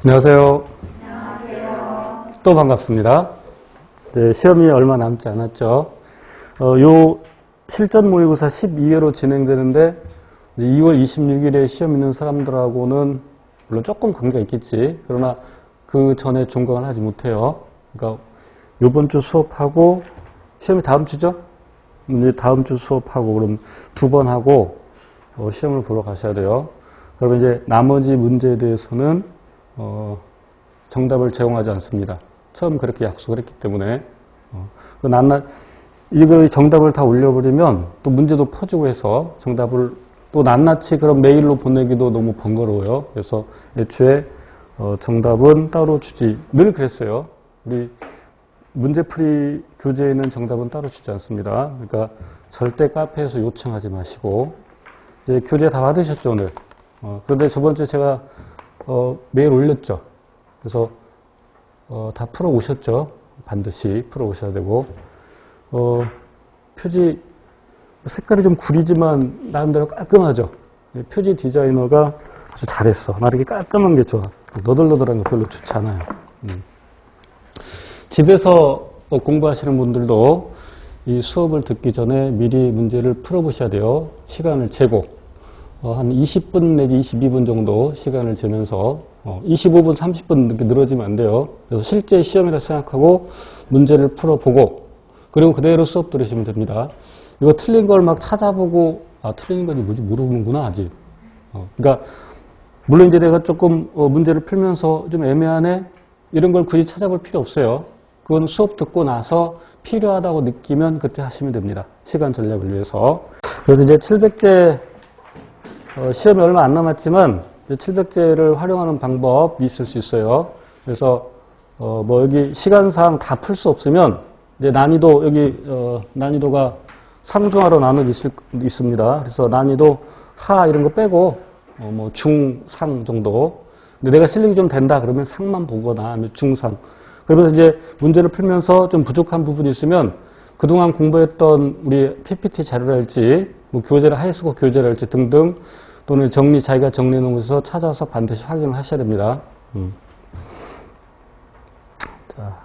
안녕하세요. 안녕하세요. 또 반갑습니다. 네, 시험이 얼마 남지 않았죠. 요 실전 모의고사 12회로 진행되는데 2월 26일에 시험 있는 사람들하고는 물론 조금 관계가 있겠지. 그러나 그 전에 종강을 하지 못해요. 그러니까 요번 주 수업하고 시험이 다음 주죠? 이제 다음 주 수업하고 그럼 2번 하고 시험을 보러 가셔야 돼요. 그러면 이제 나머지 문제에 대해서는 정답을 제공하지 않습니다. 처음 그렇게 약속을 했기 때문에 이거 정답을 다 올려버리면 또 문제도 퍼주고 해서 정답을 또 낱낱이 그런 메일로 보내기도 너무 번거로워요. 그래서 애초에 정답은 따로 주지. 늘 그랬어요. 우리 문제풀이 교재에 있는 정답은 따로 주지 않습니다. 그러니까 절대 카페에서 요청하지 마시고 이제 교재 다 받으셨죠 오늘. 그런데 저번 주에 제가 메일 올렸죠. 그래서 다 풀어 오셨죠. 반드시 풀어 오셔야 되고 표지 색깔이 좀 구리지만 나름대로 깔끔하죠. 표지 디자이너가 아주 잘했어. 나 이렇게 깔끔한 게 좋아. 너덜너덜한 거 별로 좋지 않아요. 집에서 공부하시는 분들도 이 수업을 듣기 전에 미리 문제를 풀어보셔야 돼요. 시간을 재고 한 20분 내지 22분 정도 시간을 재면서 25분, 30분 이렇게 늘어지면 안 돼요. 그래서 실제 시험이라 생각하고 문제를 풀어보고 그리고 그대로 수업 들으시면 됩니다. 이거 틀린 걸 막 찾아보고 틀린 건지 뭐지 모르는구나 아직. 그러니까 물론 이제 내가 조금 문제를 풀면서 좀 애매하네 이런 걸 굳이 찾아볼 필요 없어요. 그건 수업 듣고 나서 필요하다고 느끼면 그때 하시면 됩니다. 시간 전략을 위해서. 그래서 이제 700제 시험이 얼마 안 남았지만 700제를 활용하는 방법이 있을 수 있어요. 그래서 뭐 여기 시간상 다 풀 수 없으면 이제 난이도 여기 난이도가 상중하로 나눠져 있습니다. 그래서 난이도 하 이런 거 빼고 뭐 중, 상 정도. 근데 내가 실력이 좀 된다 그러면 상만 보거나 아니면 중상. 그러면서 이제 문제를 풀면서 좀 부족한 부분이 있으면 그동안 공부했던 우리 PPT 자료랄지 뭐 교재를 하이스코 교재랄지 등등 또는 자기가 정리해 놓은 것에서 찾아서 반드시 확인을 하셔야 됩니다. 자,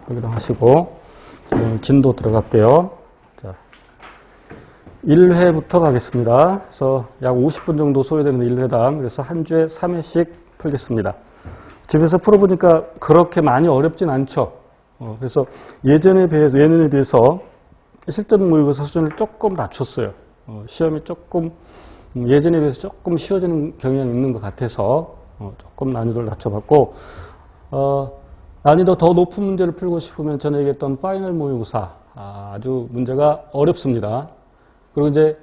확인을 하시고 진도 들어갈게요. 자, 1회부터 가겠습니다. 그래서 약 50분 정도 소요되는 1회당 그래서 한 주에 3회씩 풀겠습니다. 집에서 풀어보니까 그렇게 많이 어렵진 않죠. 그래서 예년에 비해서 실전 모의고사 수준을 조금 낮췄어요. 시험이 조금 예전에 비해서 조금 쉬워지는 경향이 있는 것 같아서 조금 난이도를 낮춰봤고 난이도 더 높은 문제를 풀고 싶으면 전에 얘기했던 파이널 모의고사 아주 문제가 어렵습니다. 그리고 이제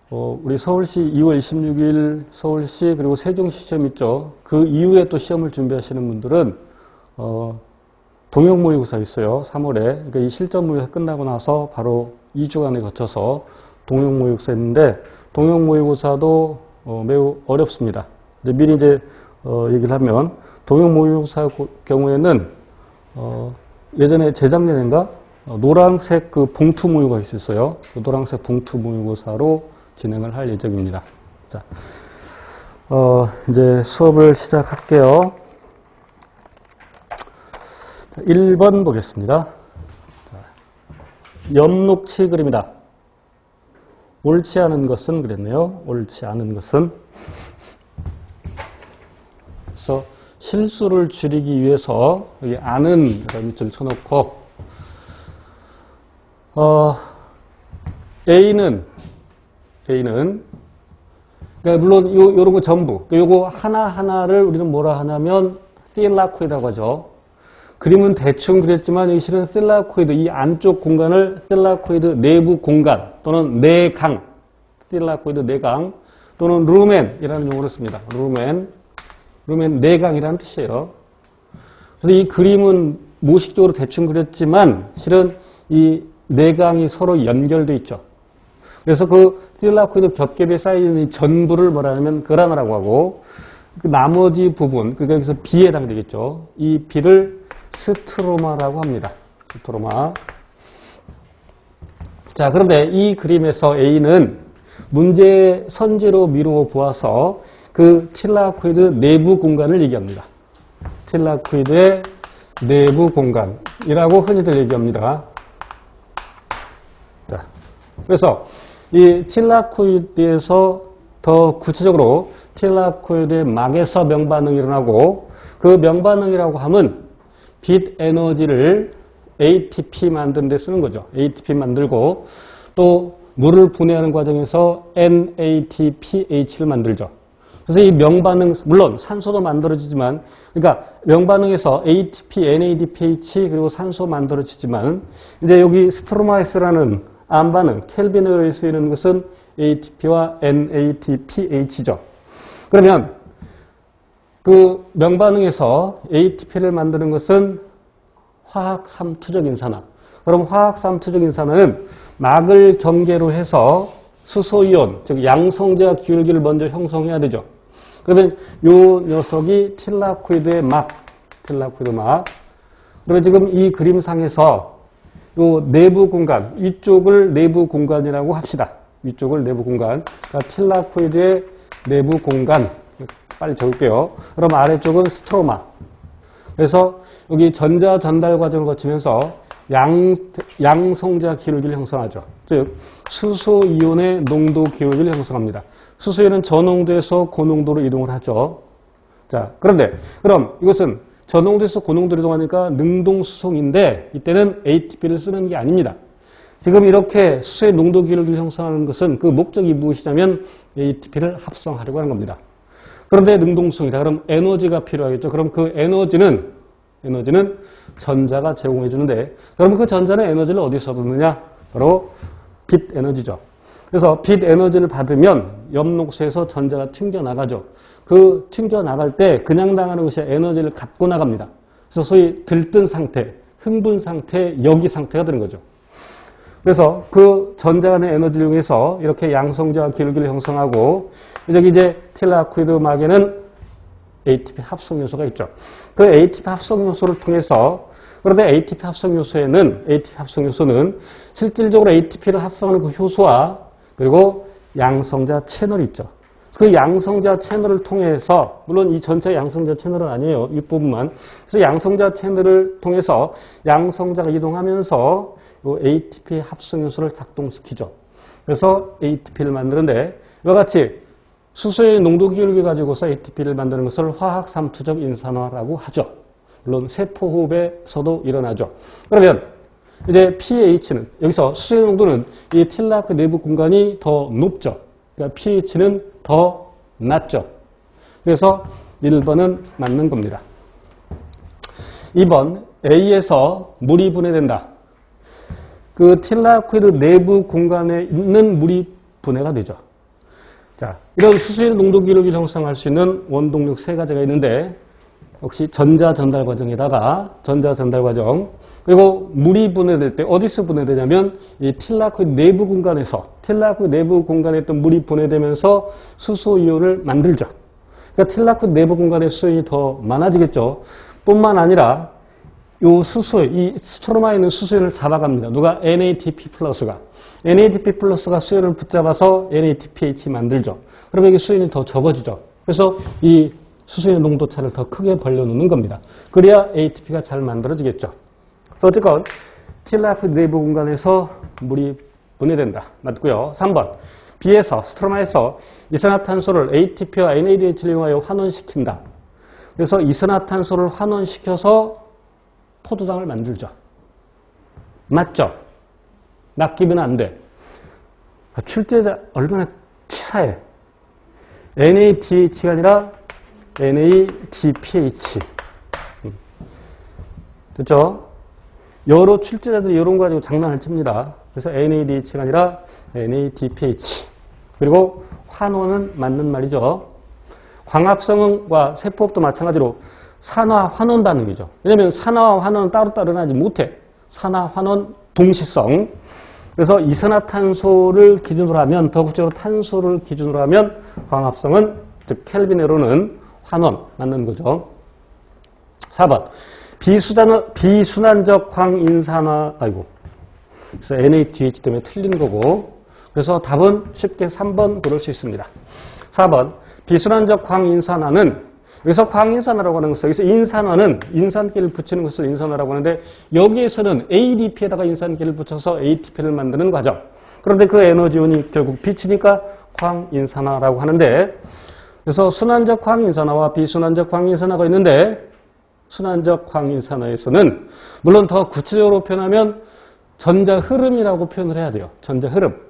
우리 서울시 2월 26일 서울시 그리고 세종시 시험 있죠. 그 이후에 또 시험을 준비하시는 분들은 동영 모의고사 있어요. 3월에. 그러니까 이 실전 모의고사 끝나고 나서 바로 2주간에 거쳐서 동영 모의고사 있는데 동영 모의고사도 매우 어렵습니다. 이제 미리 이제 얘기를 하면 동영 모의고사 경우에는 예전에 재작년인가 노란색 그 봉투 모의고사 있었어요. 그 노란색 봉투 모의고사로 진행을 할 예정입니다. 자, 이제 수업을 시작할게요. 자, 1번 보겠습니다. 자, 옆녹치 그림이다. 옳지 않은 것은 그랬네요. 옳지 않은 것은. 그래서 실수를 줄이기 위해서 여기 아는 밑줄 쳐놓고 A는 그러니까 물론 요런 거 전부 요거 하나하나를 우리는 뭐라 하냐면 셀라코이드라고 하죠. 그림은 대충 그랬지만 여기 실은 셀라코이드 이 안쪽 공간을 셀라코이드 내부 공간 또는 내강 셀라코이드 내강 또는 루멘이라는 용어를 씁니다. 루멘 내강이라는 뜻이에요. 그래서 이 그림은 모식적으로 대충 그렸지만 실은 이 내강이 서로 연결돼 있죠. 그래서 그 셀라코이드 겹겹이 쌓여있는 이 전부를 뭐라 하냐면 그라나라고 하고 그 나머지 부분 그러니까 여기서 B에 해당되겠죠. 이 B를 스트로마라고 합니다. 스트로마. 자, 그런데 이 그림에서 A는 문제의 선지로 미루어 보아서 그 틸라코이드 내부 공간을 얘기합니다. 틸라코이드의 내부 공간이라고 흔히들 얘기합니다. 자, 그래서 이 틸라코이드에서 더 구체적으로 틸라코이드의 막에서 명반응이 일어나고 그 명반응이라고 하면 빛 에너지를 ATP 만드는 데 쓰는 거죠. ATP 만들고 또 물을 분해하는 과정에서 NADPH를 만들죠. 그래서 이 명반응, 물론 산소도 만들어지지만, 그러니까 명반응에서 ATP, NADPH 그리고 산소 만들어지지만, 이제 여기 스트로마이스라는 암반응, 켈빈에 쓰이는 것은 ATP와 NADPH죠. 그러면 그 명반응에서 ATP를 만드는 것은 화학 삼투적 인산화. 그럼 화학 삼투적 인산화는 막을 경계로 해서 수소이온, 즉 양성자 기울기를 먼저 형성해야 되죠. 그러면 요 녀석이 틸라코이드의 막, 틸라코이드 막. 그리고 지금 이 그림상에서 요 내부 공간, 위쪽을 내부 공간이라고 합시다. 위쪽을 내부 공간. 그러니까 틸라코이드의 내부 공간. 빨리 적을게요. 그럼 아래쪽은 스트로마. 그래서 여기 전자 전달 과정을 거치면서 양성자 기울기를 형성하죠. 즉 수소 이온의 농도 기울기를 형성합니다. 수소 이온은 저농도에서 고농도로 이동을 하죠. 자, 그런데 그럼 이것은 저농도에서 고농도로 이동하니까 능동수송인데 이때는 ATP를 쓰는 게 아닙니다. 지금 이렇게 수소의 농도 기울기를 형성하는 것은 그 목적이 무엇이냐면 ATP를 합성하려고 하는 겁니다. 그런데 능동수송이다. 그럼 에너지가 필요하겠죠. 그럼 그 에너지는 전자가 제공해 주는데 그러면 그 전자는 에너지를 어디서 얻느냐? 바로 빛 에너지죠. 그래서 빛 에너지를 받으면 엽록소에서 전자가 튕겨나가죠. 그 튕겨나갈 때 그냥 나가는 것이 에너지를 갖고 나갑니다. 그래서 소위 들뜬 상태, 흥분 상태, 여기 상태가 되는 거죠. 그래서 그 전자 간의 에너지를 이용해서 이렇게 양성자 기울기를 형성하고 여기 이제 틸라코이드 막에는 ATP 합성 요소가 있죠. 그 ATP 합성 요소를 통해서 그런데 ATP 합성 요소는 실질적으로 ATP를 합성하는 그 효소와 그리고 양성자 채널이 있죠. 그 양성자 채널을 통해서 물론 이 전체 양성자 채널은 아니에요. 윗부분만. 그래서 양성자 채널을 통해서 양성자가 이동하면서 이 ATP 합성 요소를 작동시키죠. 그래서 ATP를 만드는데 이와 같이 수소의 농도 기울기 가지고서 ATP를 만드는 것을 화학 삼투적 인산화라고 하죠. 물론 세포호흡에서도 일어나죠. 그러면 이제 pH는 여기서 수소의 농도는 이 틸라코이드 내부 공간이 더 높죠. 그러니까 pH는 더 낮죠. 그래서 1번은 맞는 겁니다. 2번 A에서 물이 분해된다. 그 틸라코이드 내부 공간에 있는 물이 분해가 되죠. 자, 이런 수소의 농도 기울기를 형성할 수 있는 원동력 세 가지가 있는데 역시 전자 전달 과정에다가 전자 전달 과정 그리고 물이 분해될 때 어디서 분해되냐면 이 틸라코이드 내부 공간에서 틸라코이드 내부 공간에 있던 물이 분해되면서 수소 이온을 만들죠. 그러니까 틸라코이드 내부 공간의 수소이온이 더 많아지겠죠. 뿐만 아니라 요 수소에 이 스트로마에 있는 수소이온을 잡아갑니다. 누가? NADP 플러스가. NADP 플러스가 수소이온을 붙잡아서 NADPH 만들죠. 그러면 이게 수소이온이 더 적어지죠. 그래서 이 수소이온 농도차를 더 크게 벌려놓는 겁니다. 그래야 ATP가 잘 만들어지겠죠. 어쨌건 틸라코이드 내부 공간에서 물이 분해된다. 맞고요. 3번 B에서 스트로마에서 이산화탄소를 ATP와 NADH를 이용하여 환원시킨다. 그래서 이산화탄소를 환원시켜서 포도당을 만들죠. 맞죠? 낚이면 안 돼. 출제자 얼마나 치사해. NADH가 아니라 NADPH. 됐죠? 여러 출제자들이 이런 거 가지고 장난을 칩니다. 그래서 NADH가 아니라 NADPH. 그리고 환원은 맞는 말이죠. 광합성과 세포업도 마찬가지로 산화 환원 반응이죠. 왜냐하면 산화와 환원은 따로따로 일어나지 못해. 산화 환원 동시성. 그래서 이산화탄소를 기준으로 하면 더 구체적으로 탄소를 기준으로 하면 광합성은 즉 켈빈으로는 환원 맞는 거죠. 4번 비순환적 황인산화 그래서 NADH 때문에 틀린 거고 그래서 답은 쉽게 3번 고를 수 있습니다. 4번 비순환적 황인산화는 여기서 광인산화라고 하는 것을, 여기서 인산화는 인산기를 붙이는 것을 인산화라고 하는데 여기에서는 ADP에다가 인산기를 붙여서 ATP를 만드는 과정. 그런데 그 에너지원이 결국 빛이니까 광인산화라고 하는데 그래서 순환적 광인산화와 비순환적 광인산화가 있는데 순환적 광인산화에서는 물론 더 구체적으로 표현하면 전자흐름이라고 표현을 해야 돼요. 전자흐름.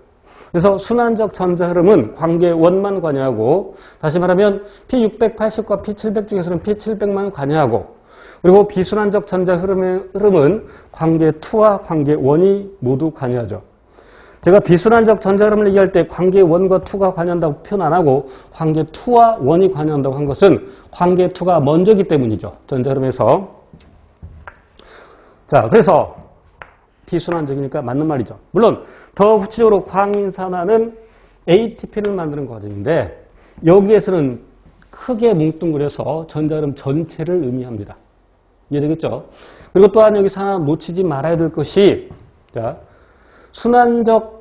그래서 순환적 전자흐름은 관계원만 관여하고 다시 말하면 P680과 P700 중에서는 P700만 관여하고 그리고 비순환적 전자흐름은 관계2와 관계1이 모두 관여하죠. 제가 비순환적 전자흐름을 얘기할 때 관계1과 2가 관여한다고 표현 안 하고 관계2와 1이 관여한다고 한 것은 관계2가 먼저기 때문이죠. 전자흐름에서. 자, 그래서 비순환적이니까 맞는 말이죠. 물론 더 구체적으로 광인산화는 ATP를 만드는 과정인데 여기에서는 크게 뭉뚱그려서 전자흐름 전체를 의미합니다. 이해되겠죠? 그리고 또한 여기서 하나 놓치지 말아야 될 것이 자, 순환적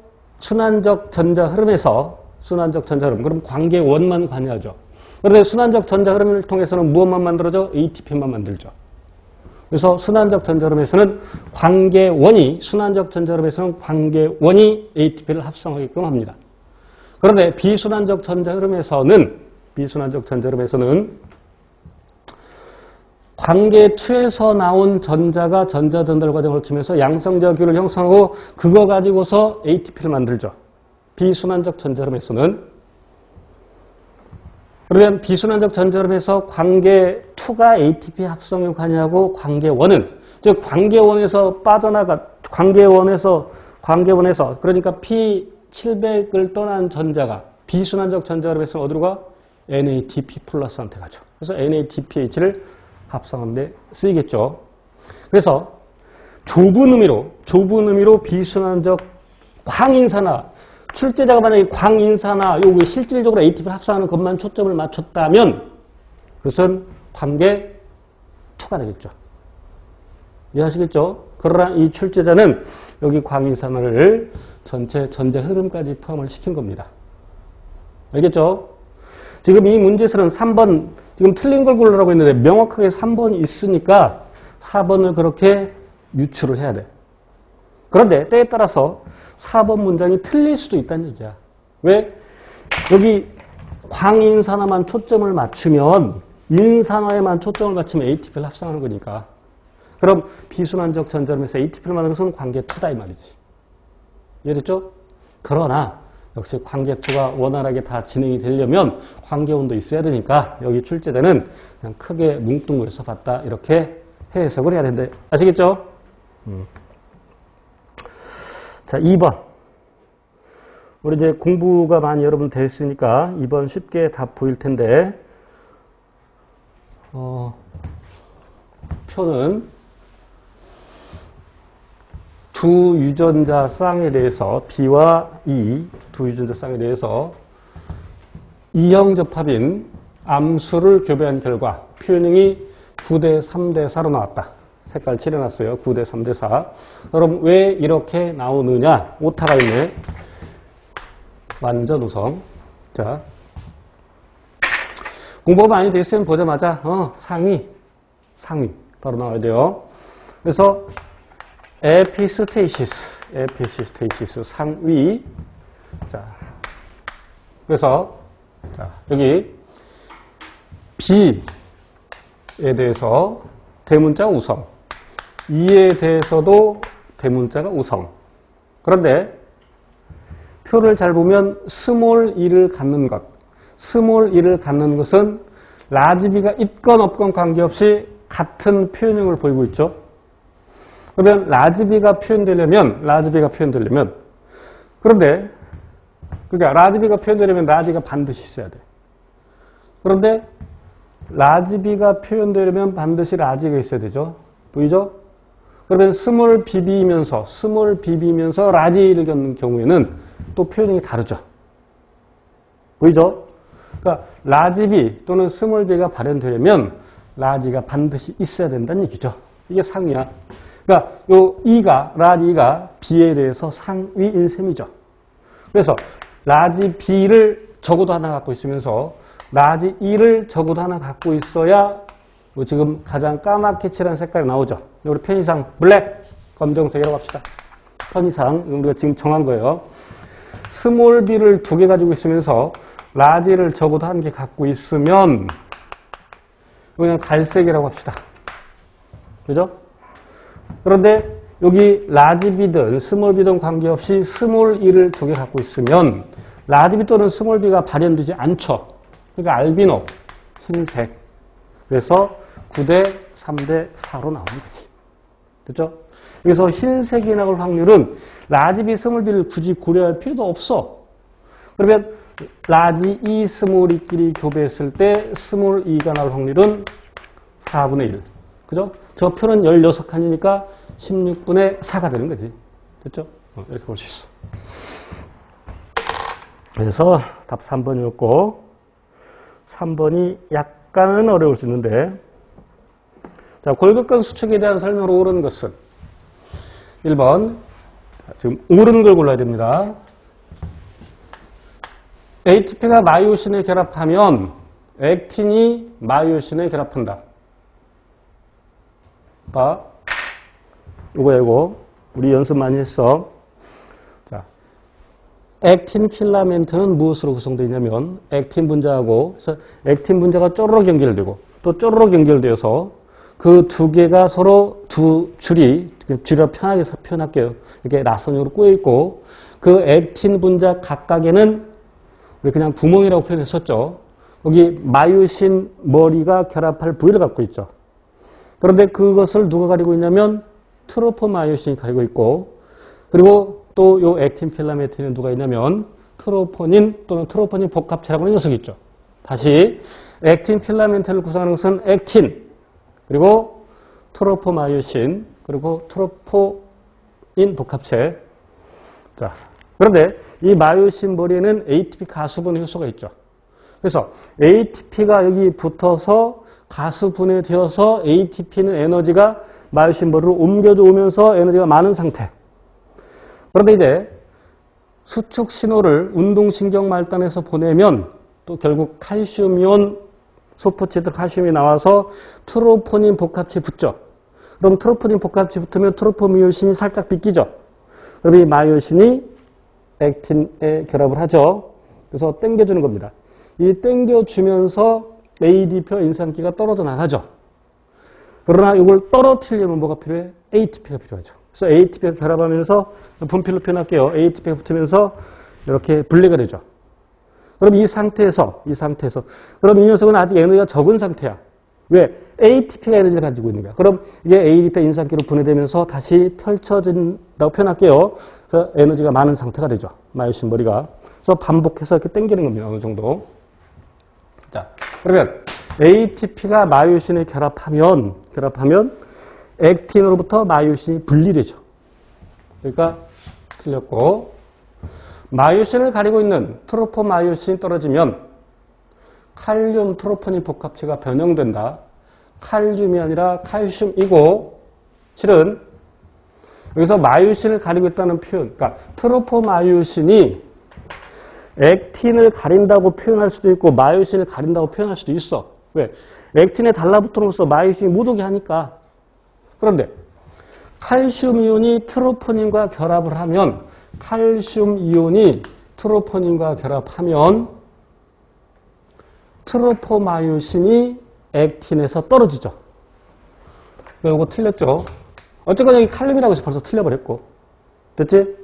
전자흐름에서 순환적 전자흐름 그럼 관계원만 관여하죠. 그런데 순환적 전자흐름을 통해서는 무엇만 만들어져? ATP만 만들죠. 그래서 순환적 전자흐름에서는 순환적 전자흐름에서는 관계원이 ATP를 합성하게끔 합니다. 그런데 비순환적 전자흐름에서는 관계2에서 나온 전자가 전자 전달 과정을 거치면서 양성자기를 형성하고 그거 가지고서 ATP를 만들죠. 비순환적 전자흐름에서는. 그러면 비순환적 전자흐름에서 관계2가 ATP 합성에 관여하고 관계1은 즉 관계1에서 관계1에서 그러니까 P700을 떠난 전자가 비순환적 전자흐름에서 어디로 가? NADP 플러스한테 가죠. 그래서 NADPH를 합성하는데 쓰이겠죠. 그래서 좁은 의미로 비순환적 광인산화 출제자가 만약에 광인산화 요거 실질적으로 ATP를 합성하는 것만 초점을 맞췄다면 그것은 관계 2가 되겠죠. 이해하시겠죠? 그러나 이 출제자는 여기 광인산화를 전체 전자 흐름까지 포함을 시킨 겁니다. 알겠죠? 지금 이 문제에서는 3번 지금 틀린 걸 고르라고 했는데 명확하게 3번이 있으니까 4번을 그렇게 유출을 해야 돼. 그런데 때에 따라서 4번 문장이 틀릴 수도 있다는 얘기야. 왜? 여기 광인산화만 초점을 맞추면 인산화에만 초점을 맞추면 ATP를 합성하는 거니까. 그럼 비순환적 전자흐름에서 ATP를 만드는 것은 관계2다 이 말이지. 이해됐죠? 그러나 역시 관계2가 원활하게 다 진행이 되려면 관계원도 있어야 되니까 여기 출제자는 그냥 크게 뭉뚱그려서 봤다 이렇게 해석을 해야 되는데 아시겠죠? 자, 2번. 우리 이제 공부가 많이 여러분 됐으니까 2번 쉽게 답 보일 텐데, 표는 두 유전자 쌍에 대해서, B와 E, 두 유전자 쌍에 대해서 이형 접합인 암수를 교배한 결과 표현형이 9대 3대 4로 나왔다. 색깔 칠해놨어요. 9대 3대 4. 그럼 왜 이렇게 나오느냐? 오타가 있네. 완전 우성. 자, 공부가 많이 됐으면 보자마자 상위 바로 나와야 돼요. 그래서 에피스테이시스 상위. 자, 그래서 자, 여기 B에 대해서 대문자가 우성, E에 대해서도 대문자가 우성. 그런데 표를 잘 보면 스몰 e를 갖는 것, 스몰 e를 갖는 것은 라지 B가 있건 없건 관계없이 같은 표현형을 보이고 있죠. 그러면 라지 B가 표현되려면 그런데 그러니까 라지 B가 표현되려면 라지가 반드시 있어야 돼. 그런데 라지 B가 표현되려면 반드시 라지가 있어야 되죠. 보이죠? 그러면 스몰 BB이면서 라지를 겪는 경우에는 또 표현이 다르죠. 보이죠? 그러니까 라지 B 또는 스몰 B가 발현되려면 라지가 반드시 있어야 된다는 얘기죠. 이게 상위야. 그러니까 요 E가 라지 E가 B에 대해서 상위인 셈이죠. 그래서 라지 B를 적어도 하나 갖고 있으면서 라지 E를 적어도 하나 갖고 있어야 뭐 지금 가장 까맣게 칠한 색깔이 나오죠. 우리 편의상 블랙, 검정색이라고 합시다. 편의상 우리가 지금 정한 거예요. 스몰 b를 2개 가지고 있으면서 라지를 적어도 1개 갖고 있으면 그냥 갈색이라고 합시다. 그죠? 그런데 여기 라지 b든 스몰 b든 관계없이 스몰 e를 2개 갖고 있으면 라지 b 또는 스몰 b가 발현되지 않죠. 그러니까 알비노, 흰색. 그래서 9대 3대 4로 나오는 거지. 됐죠? 그래서 흰색이 나올 확률은 라지 b, 스몰 b를 굳이 고려할 필요도 없어. 그러면 라지 E, 스몰 E끼리 교배했을 때 스몰 E가 나올 확률은 4분의 1. 그죠? 저 표는 16칸이니까 16분의 4가 되는 거지. 됐죠? 이렇게 볼 수 있어. 그래서 답 3번이었고 3번이 약간은 어려울 수 있는데 자, 골격근 수축에 대한 설명으로 옳은 것은 1번 지금 옳은 걸 골라야 됩니다. ATP가 마이오신에 결합하면 액틴이 마이오신에 결합한다. 봐. 요거야, 이거. 우리 연습 많이 했어. 자, 액틴 필라멘트는 무엇으로 구성되어 있냐면 액틴 분자하고 그래서 액틴 분자가 쪼르륵 연결되고 또 쪼르륵 연결되어서 그 2개가 서로 2줄이 줄여 편하게 표현할게요. 이렇게 나선형으로 꼬여 있고 그 액틴 분자 각각에는 우리 그냥 구멍이라고 표현했었죠. 여기 마이오신 머리가 결합할 부위를 갖고 있죠. 그런데 그것을 누가 가리고 있냐면 트로포마이오신이 가리고 있고 그리고 또 요 액틴 필라멘트는 누가 있냐면 트로포닌 또는 트로포닌 복합체라고 하는 녀석이 있죠. 다시 액틴 필라멘트를 구성하는 것은 액틴 그리고 트로포마이오신 그리고 트로포닌 복합체. 자, 그런데 이 마이오신 머리에는 ATP 가수분해 효소가 있죠. 그래서 ATP가 여기 붙어서 가수분해되어서 ATP는 에너지가 마이오신 머리로 옮겨져 오면서 에너지가 많은 상태. 그런데 이제 수축 신호를 운동신경 말단에서 보내면 또 결국 칼슘이온 소포체들 칼슘이 나와서 트로포닌 복합체 붙죠. 그럼 트로포닌 복합체 붙으면 트로포미오신이 살짝 빗기죠. 그럼 이 마이오신이 액틴에 결합을 하죠. 그래서 땡겨주는 겁니다. 이 땡겨주면서 ADP와 인산기가 떨어져 나가죠. 그러나 이걸 떨어뜨리려면 뭐가 필요해? ATP가 필요하죠. 그래서 ATP가 결합하면서 분필로 표현할게요. ATP가 붙으면서 이렇게 분리가 되죠. 그럼 이 상태에서 그럼 이 녀석은 아직 에너지가 적은 상태야. 왜? ATP가 에너지를 가지고 있는 거야. 그럼 이게 ADP 인산기로 분해되면서 다시 펼쳐진다고 표현할게요. 그래서 에너지가 많은 상태가 되죠. 마이오신 머리가. 그래서 반복해서 이렇게 당기는 겁니다. 어느 정도. 자, 그러면 ATP가 마이오신에 결합하면 액틴으로부터 마이오신이 분리되죠. 그러니까 틀렸고 마이오신을 가리고 있는 트로포마이오신이 떨어지면 칼륨 트로포닌 복합체가 변형된다. 칼륨이 아니라 칼슘이고 실은 여기서 마이오신을 가리고 있다는 표현, 그러니까 트로포마이오신이 액틴을 가린다고 표현할 수도 있고 마이오신을 가린다고 표현할 수도 있어. 왜? 액틴에 달라붙음으로써 마이오신이 못 오게 하니까. 그런데 칼슘 이온이 트로포닌과 결합을 하면 칼슘 이온이 트로포닌과 결합하면 트로포마이오신이 액틴에서 떨어지죠. 이거 틀렸죠? 어쨌거나 여기 칼륨이라고 해서 벌써 틀려버렸고. 됐지?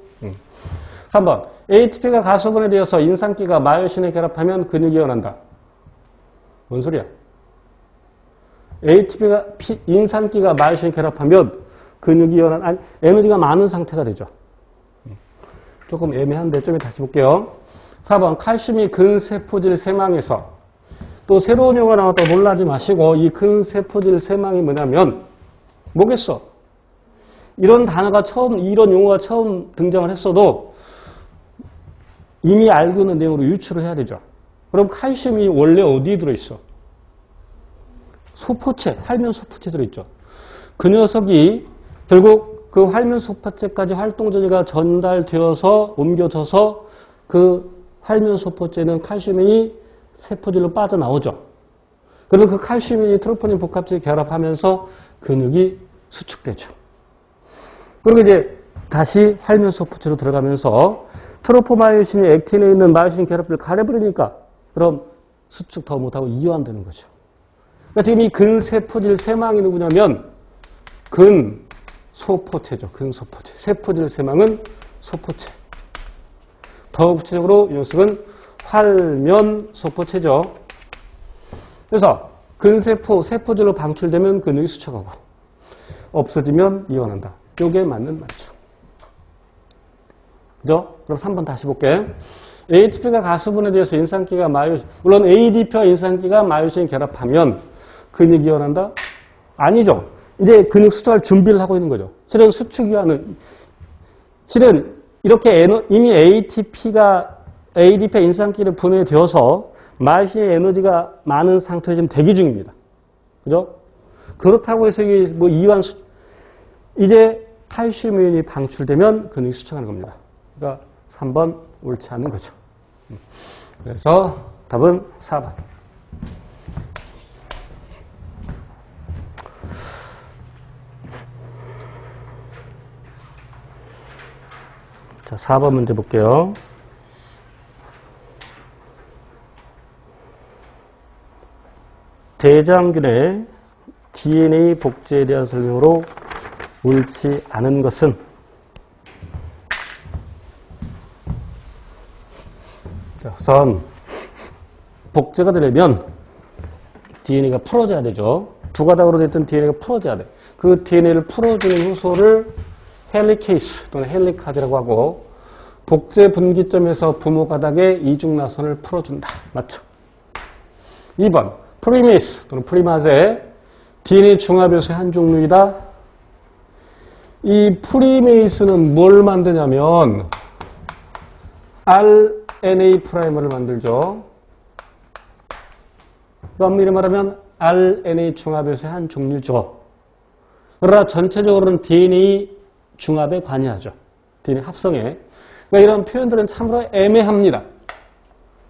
3번. ATP가 가수분해 되어서 인산기가 마이오신에 결합하면 근육이 일어난다. 뭔 소리야? ATP가 인산기가 마이오신에 결합하면 근육이 일어난, 아니, 에너지가 많은 상태가 되죠. 조금 애매한데 좀 다시 볼게요. 4번. 칼슘이 근세포질 세망에서 또 새로운 용어가 나왔다고 놀라지 마시고 이 근세포질 세망이 뭐냐면 뭐겠어? 이런 단어가 이런 용어가 처음 등장을 했어도 이미 알고 있는 내용으로 유추를 해야 되죠. 그럼 칼슘이 원래 어디에 들어있어? 소포체, 활면 소포체 들어있죠. 그 녀석이 결국 그 활면 소포체까지 활동전이가 전달되어서 옮겨져서 그 활면 소포체는 칼슘이 세포질로 빠져나오죠. 그러면 그 칼슘이 트로포닌 복합체에 결합하면서 근육이 수축되죠. 그리고 이제 다시 활면 소포체로 들어가면서 트로포마이오신이 액틴에 있는 마이오신 결합부를 가려버리니까 그럼 수축 더 못하고 이완되는 거죠. 그러니까 지금 이 근세포질 세망이 누구냐면 근소포체죠. 근소포체. 세포질 세망은 소포체. 더 구체적으로 이 녀석은 활면 소포체죠. 그래서 근세포, 세포질로 방출되면 근육이 수축하고 없어지면 이완한다. 이게 맞는 말이죠. 그죠? 그럼 3번 다시 볼게. ATP가 가수분에 대해서 인산기가 마이오신, 물론 ADP와 인산기가 마이오신 결합하면 근육이 이완한다? 아니죠. 이제 근육 수축할 준비를 하고 있는 거죠. 실은 수축 이완은, 실은 이렇게 이미 ATP가 인산기를 분해되어서 마이오신의 에너지가 많은 상태에 지금 대기 중입니다. 그죠? 그렇다고 해서 이게 뭐 이제 칼슘 이온이 방출되면 근육이 수축하는 겁니다. 그러니까 3번 옳지 않은 거죠. 그래서 답은 4번. 자, 4번 문제 볼게요. 대장균의 DNA 복제에 대한 설명으로 옳지 않은 것은 자, 우선 복제가 되려면 DNA가 풀어져야 되죠. 두 가닥으로 됐던 DNA가 풀어져야 돼. 그 DNA를 풀어주는 효소를 헬리케이스 또는 헬리카즈라고 하고 복제 분기점에서 부모 가닥에 이중나선을 풀어준다. 맞죠? 2번 프리메이스 또는 프리마제 DNA 중합요소의 한 종류이다. 이 프리메이스는 뭘 만드냐면 RNA 프라이머를 만들죠. 엄밀히 말하면 RNA 중합요소의 한 종류죠. 그러나 전체적으로는 DNA 중합에 관여하죠. DNA 합성에. 그러니까 이런 표현들은 참으로 애매합니다.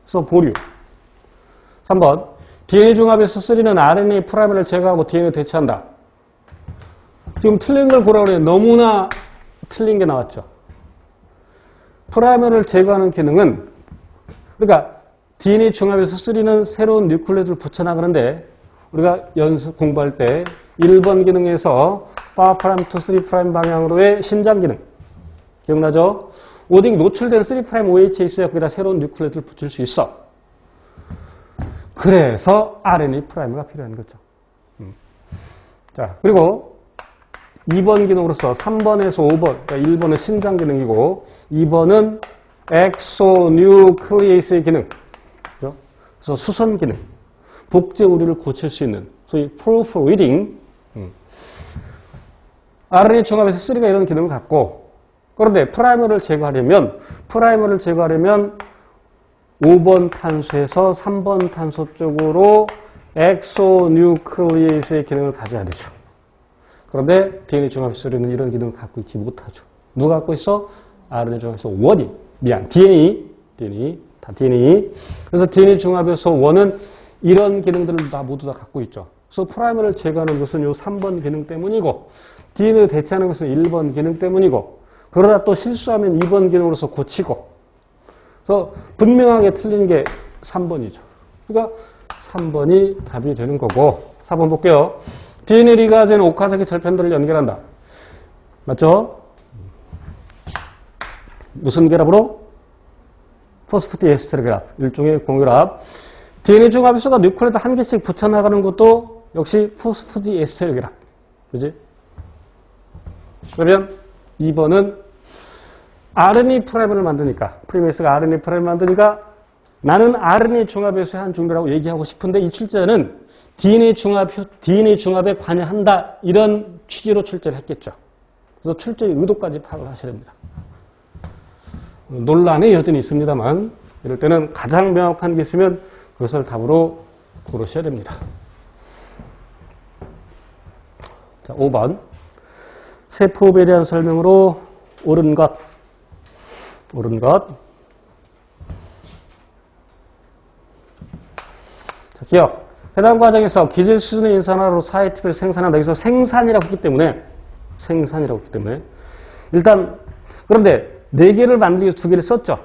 그래서 보류. 3번 DNA 중합에서 쓰리는 RNA 프라이머를 제거하고 DNA를 대체한다. 지금 틀린 걸 보라고 그래요. 너무나 틀린 게 나왔죠. 프라이머를 제거하는 기능은 그러니까 DNA 중합에서 쓰리는 새로운 뉴클레오티드를 붙여나가는데 우리가 연습 공부할 때 1번 기능에서 4' to 3' 방향으로의 신장 기능 기억나죠? 오딩 노출된 3' OH에 있어야 거기다 새로운 뉴클레오티드를 붙일 수 있어. 그래서 RNA 프라이머가 필요한 거죠. 자, 그리고 2번 기능으로서 3번에서 5번, 그러니까 1번은 신장 기능이고 2번은 엑소뉴클리에이스의 기능. 그렇죠? 그래서 수선 기능. 복제 오류를 고칠 수 있는 소위 proofreading. RNA 중합에서 3가 이런 기능을 갖고 그런데 프라이머를 제거하려면 5번 탄소에서 3번 탄소 쪽으로 엑소뉴클리에이스의 기능을 가져야 되죠. 그런데 DNA 중합에서는 이런 기능을 갖고 있지 못하죠. 누가 갖고 있어? RNA 중합에서 원이. DNA. 그래서 DNA 중합에서 원은 이런 기능들을 모두 다 갖고 있죠. 그래서 프라이머를 제거하는 것은 이 3번 기능 때문이고 DNA를 대체하는 것은 1번 기능 때문이고 그러다 또 실수하면 2번 기능으로서 고치고 그래서 분명하게 틀린 게 3번이죠. 그러니까 3번이 답이 되는 거고 4번 볼게요. DNA 리가제는 오카자키 절편들을 연결한다. 맞죠? 무슨 결합으로? 포스프티 에스테르 결합. 일종의 공결합. DNA 중합에서가 뉴클레오티드 한 개씩 붙여나가는 것도 역시 포스프티 에스테르 결합. 그지? 그러면 2번은 RNA 프라이머를 만드니까, 프리메이스가 RNA 프라이머를 만드니까 나는 RNA 중합에서의 한 종류라고 얘기하고 싶은데 이 출제는 DNA 중합에 관여한다. 이런 취지로 출제를 했겠죠. 그래서 출제의 의도까지 파악을 하셔야 됩니다. 논란이 여전히 있습니다만 이럴 때는 가장 명확한 게 있으면 그것을 답으로 고르셔야 됩니다. 자, 5번. 세포흡에 대한 설명으로 옳은 것. 기억. 해당 과정에서 기질 수준의 인산화로 사이트를 생산한다. 여기서 생산이라고 했기 때문에 일단 그런데 4개를 만들기 위해서 2개를 썼죠.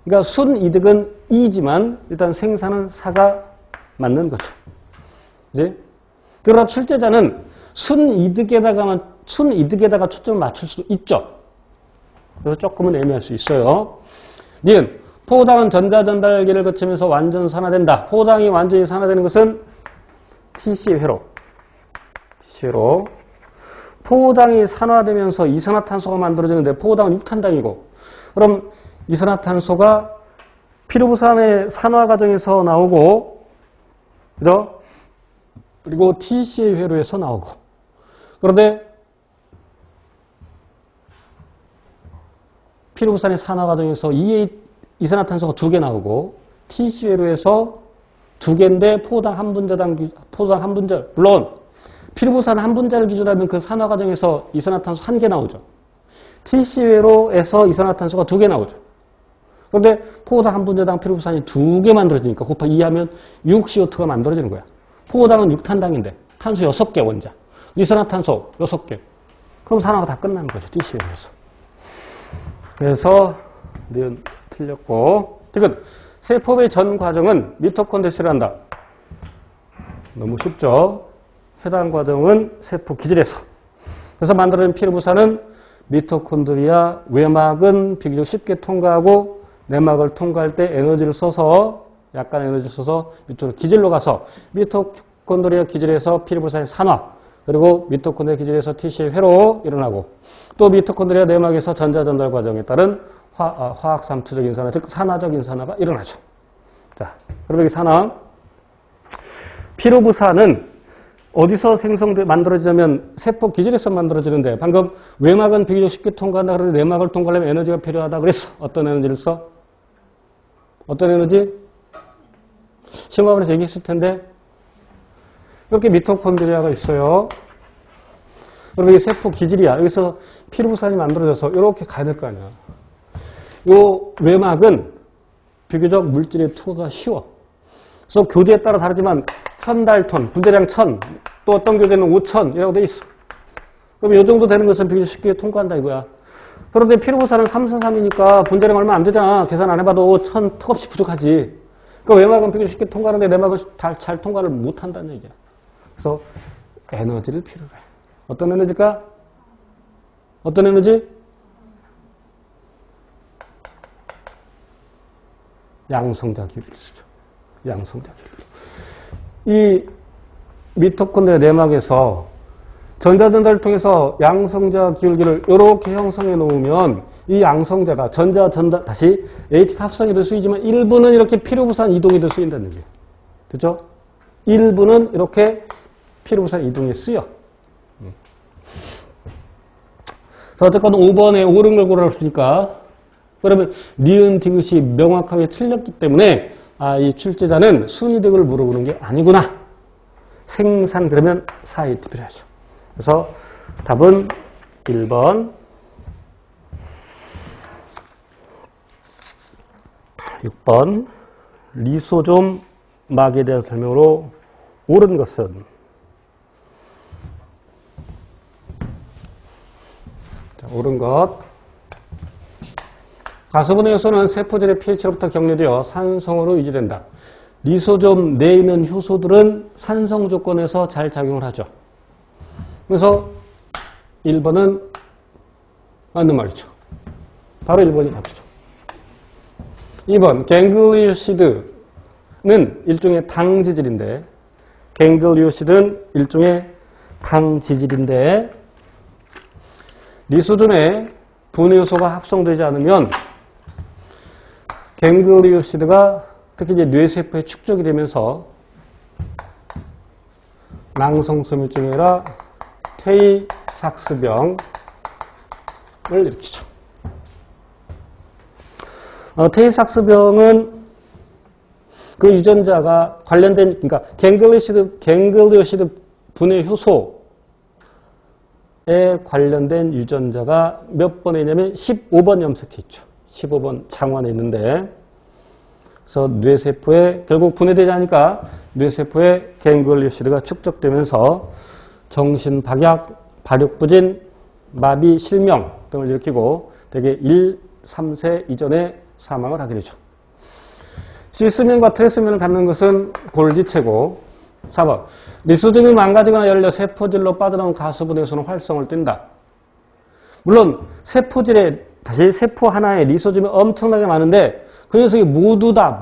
그러니까 순이득은 2지만 일단 생산은 4가 맞는 거죠. 그지? 그러나 출제자는 순이득에다가 초점을 맞출 수도 있죠. 그래서 조금은 애매할 수 있어요. 니은 포당은 전자전달기를 거치면서 완전 산화된다. 포당이 완전히 산화되는 것은 TC의 회로. 포당이 산화되면서 이산화탄소가 만들어지는데 포당은 6탄당이고 그럼 이산화탄소가 피루부산의 산화 과정에서 나오고 그죠? 그리고 TC의 회로에서 나오고 그런데 피루부산의 산화 과정에서 이산화탄소가 2개 나오고 TC 회로에서 2개인데 포당 한 분자 물론 피루부산 한 분자를 기준으로 하면 그 산화 과정에서 이산화탄소 1개 나오죠. TC 회로에서 이산화탄소가 2개 나오죠. 그런데 포당 한 분자당 피루부산이 2개 만들어지니까 곱하기 2 하면 6CO2가 만들어지는 거야. 포당은 6탄당인데 탄소 6개 원자, 이산화탄소 6개. 그럼 산화가 다 끝나는 거죠. TC 회로에서. 그래서 니은 틀렸고 지금 세포의 전 과정은 미토콘드리아를 한다. 너무 쉽죠. 해당 과정은 세포 기질에서. 그래서 만들어진 피루부산은 미토콘드리아 외막은 비교적 쉽게 통과하고 내막을 통과할 때 약간 에너지를 써서 밑으로 기질로 가서 미토콘드리아 기질에서 피루부산의 산화 그리고 미토콘드리아 기질에서 TC의 회로 일어나고 또 미토콘드리아 내막에서 전자전달 과정에 따른 화학 삼투적 인산화, 즉 산화적 인산화가 일어나죠. 자, 그럼 여기 산화. 피루부산은 어디서 만들어지냐면 세포 기질에서 만들어지는데 방금 외막은 비교적 쉽게 통과한다 그러는데 내막을 통과하려면 에너지가 필요하다 그랬어. 어떤 에너지를 써? 어떤 에너지? 심화원에서 얘기했을 텐데 이렇게 미토콘드리아가 있어요. 그럼 이게 세포 기질이야. 여기서 피루부산이 만들어져서 이렇게 가야 될 거 아니야. 요 외막은 비교적 물질의 투과가 쉬워. 그래서 교재에 따라 다르지만 1000달톤, 분자량 1000, 또 어떤 교재는 5000이라고 돼 있어. 그럼 이 정도 되는 것은 비교적 쉽게 통과한다 이거야. 그런데 피루부산은 343이니까 분자량 얼마 안 되잖아. 계산 안 해봐도 1000 턱없이 부족하지. 그러니까 외막은 비교적 쉽게 통과하는데 내막은 잘 통과를 못한다는 얘기야. 그래서 에너지를 필요로 해. 어떤 에너지일까? 어떤 에너지? 양성자 기울기를 쓰죠. 양성자 기울기. 이 미토콘드리아 내막에서 전자전달을 통해서 양성자 기울기를 이렇게 형성해 놓으면 이 양성자가 전자전달, 다시 ATP 합성에도 쓰이지만 일부는 이렇게 피루부산 이동에도 쓰인다는 얘기예요. 그렇죠? 일부는 이렇게 피루부산 이동에 쓰여. 자, 어쨌건 5번에 옳은 걸 고르라고 그러면 니은 디귿이 명확하게 틀렸기 때문에 이 출제자는 순이득을 물어보는 게 아니구나. 생산 그러면 사이트 필요하죠. 그래서 답은 1번. 6번 리소좀 막에 대한 설명으로 옳은 것은 옳은 것. 가수분해 요소는 세포질의 pH로부터 격리되어 산성으로 유지된다. 리소좀 내에 있는 효소들은 산성 조건에서 잘 작용을 하죠. 그래서 1번은 맞는 말이죠. 바로 1번이 답이죠. 2번 갱글리오시드는 일종의 당지질인데 리소좀에 분해 요소가 합성되지 않으면 갱글리오시드가 특히 이제 뇌세포에 축적이 되면서 낭성소묘증이 아니라 테이삭스병을 일으키죠. 테이삭스병은 그 유전자가 관련된, 그러니까 갱글리오시드 분해 효소에 관련된 유전자가 몇 번에 있냐면 15번 염색체 있죠. 15번 장환에 있는데 그래서 뇌세포에 결국 분해되지 않으니까 뇌세포에 gangliosi드가 축적되면서 정신 박약, 발육부진, 마비, 실명 등을 일으키고 대개 1, 3세 이전에 사망을 하게 되죠. 시스면과 트랜스면을 갖는 것은 골지체고 4번 리소즘이 망가지거나 열려 세포질로 빠져나온 가수분해에서는 활성을 띈다. 물론 세포질에 다시 세포 하나에 리소즘이 엄청나게 많은데 그 녀석이 모두 다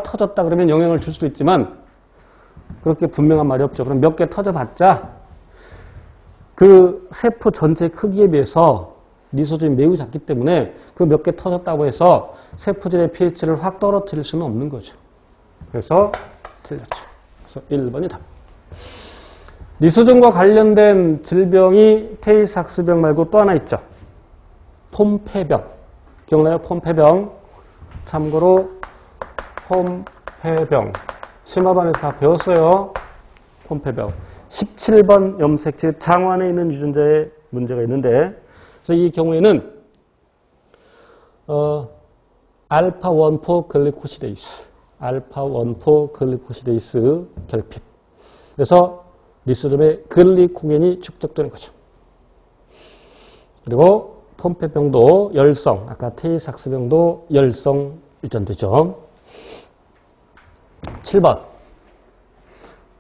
터졌다 그러면 영향을 줄 수도 있지만 그렇게 분명한 말이 없죠. 그럼 몇 개 터져봤자 그 세포 전체 크기에 비해서 리소즘이 매우 작기 때문에 그 몇 개 터졌다고 해서 세포질의 pH를 확 떨어뜨릴 수는 없는 거죠. 그래서 틀렸죠. 그래서 1번이 답. 리소즘과 관련된 질병이 테이삭스병 말고 또 하나 있죠. 폼페병. 기억나요? 폼페병. 참고로 폼페병. 심화반에서 다 배웠어요. 폼페병. 17번 염색체 장환에 있는 유전자에 문제가 있는데 그래서 이 경우에는 알파-1포 글리코시데이스, 알파-1포 글리코시데이스 결핍. 그래서 리소즘에 글리코겐이 축적되는 거죠. 그리고 폼페병도 열성, 아까 테이삭스병도 열성 유전되죠. 7번.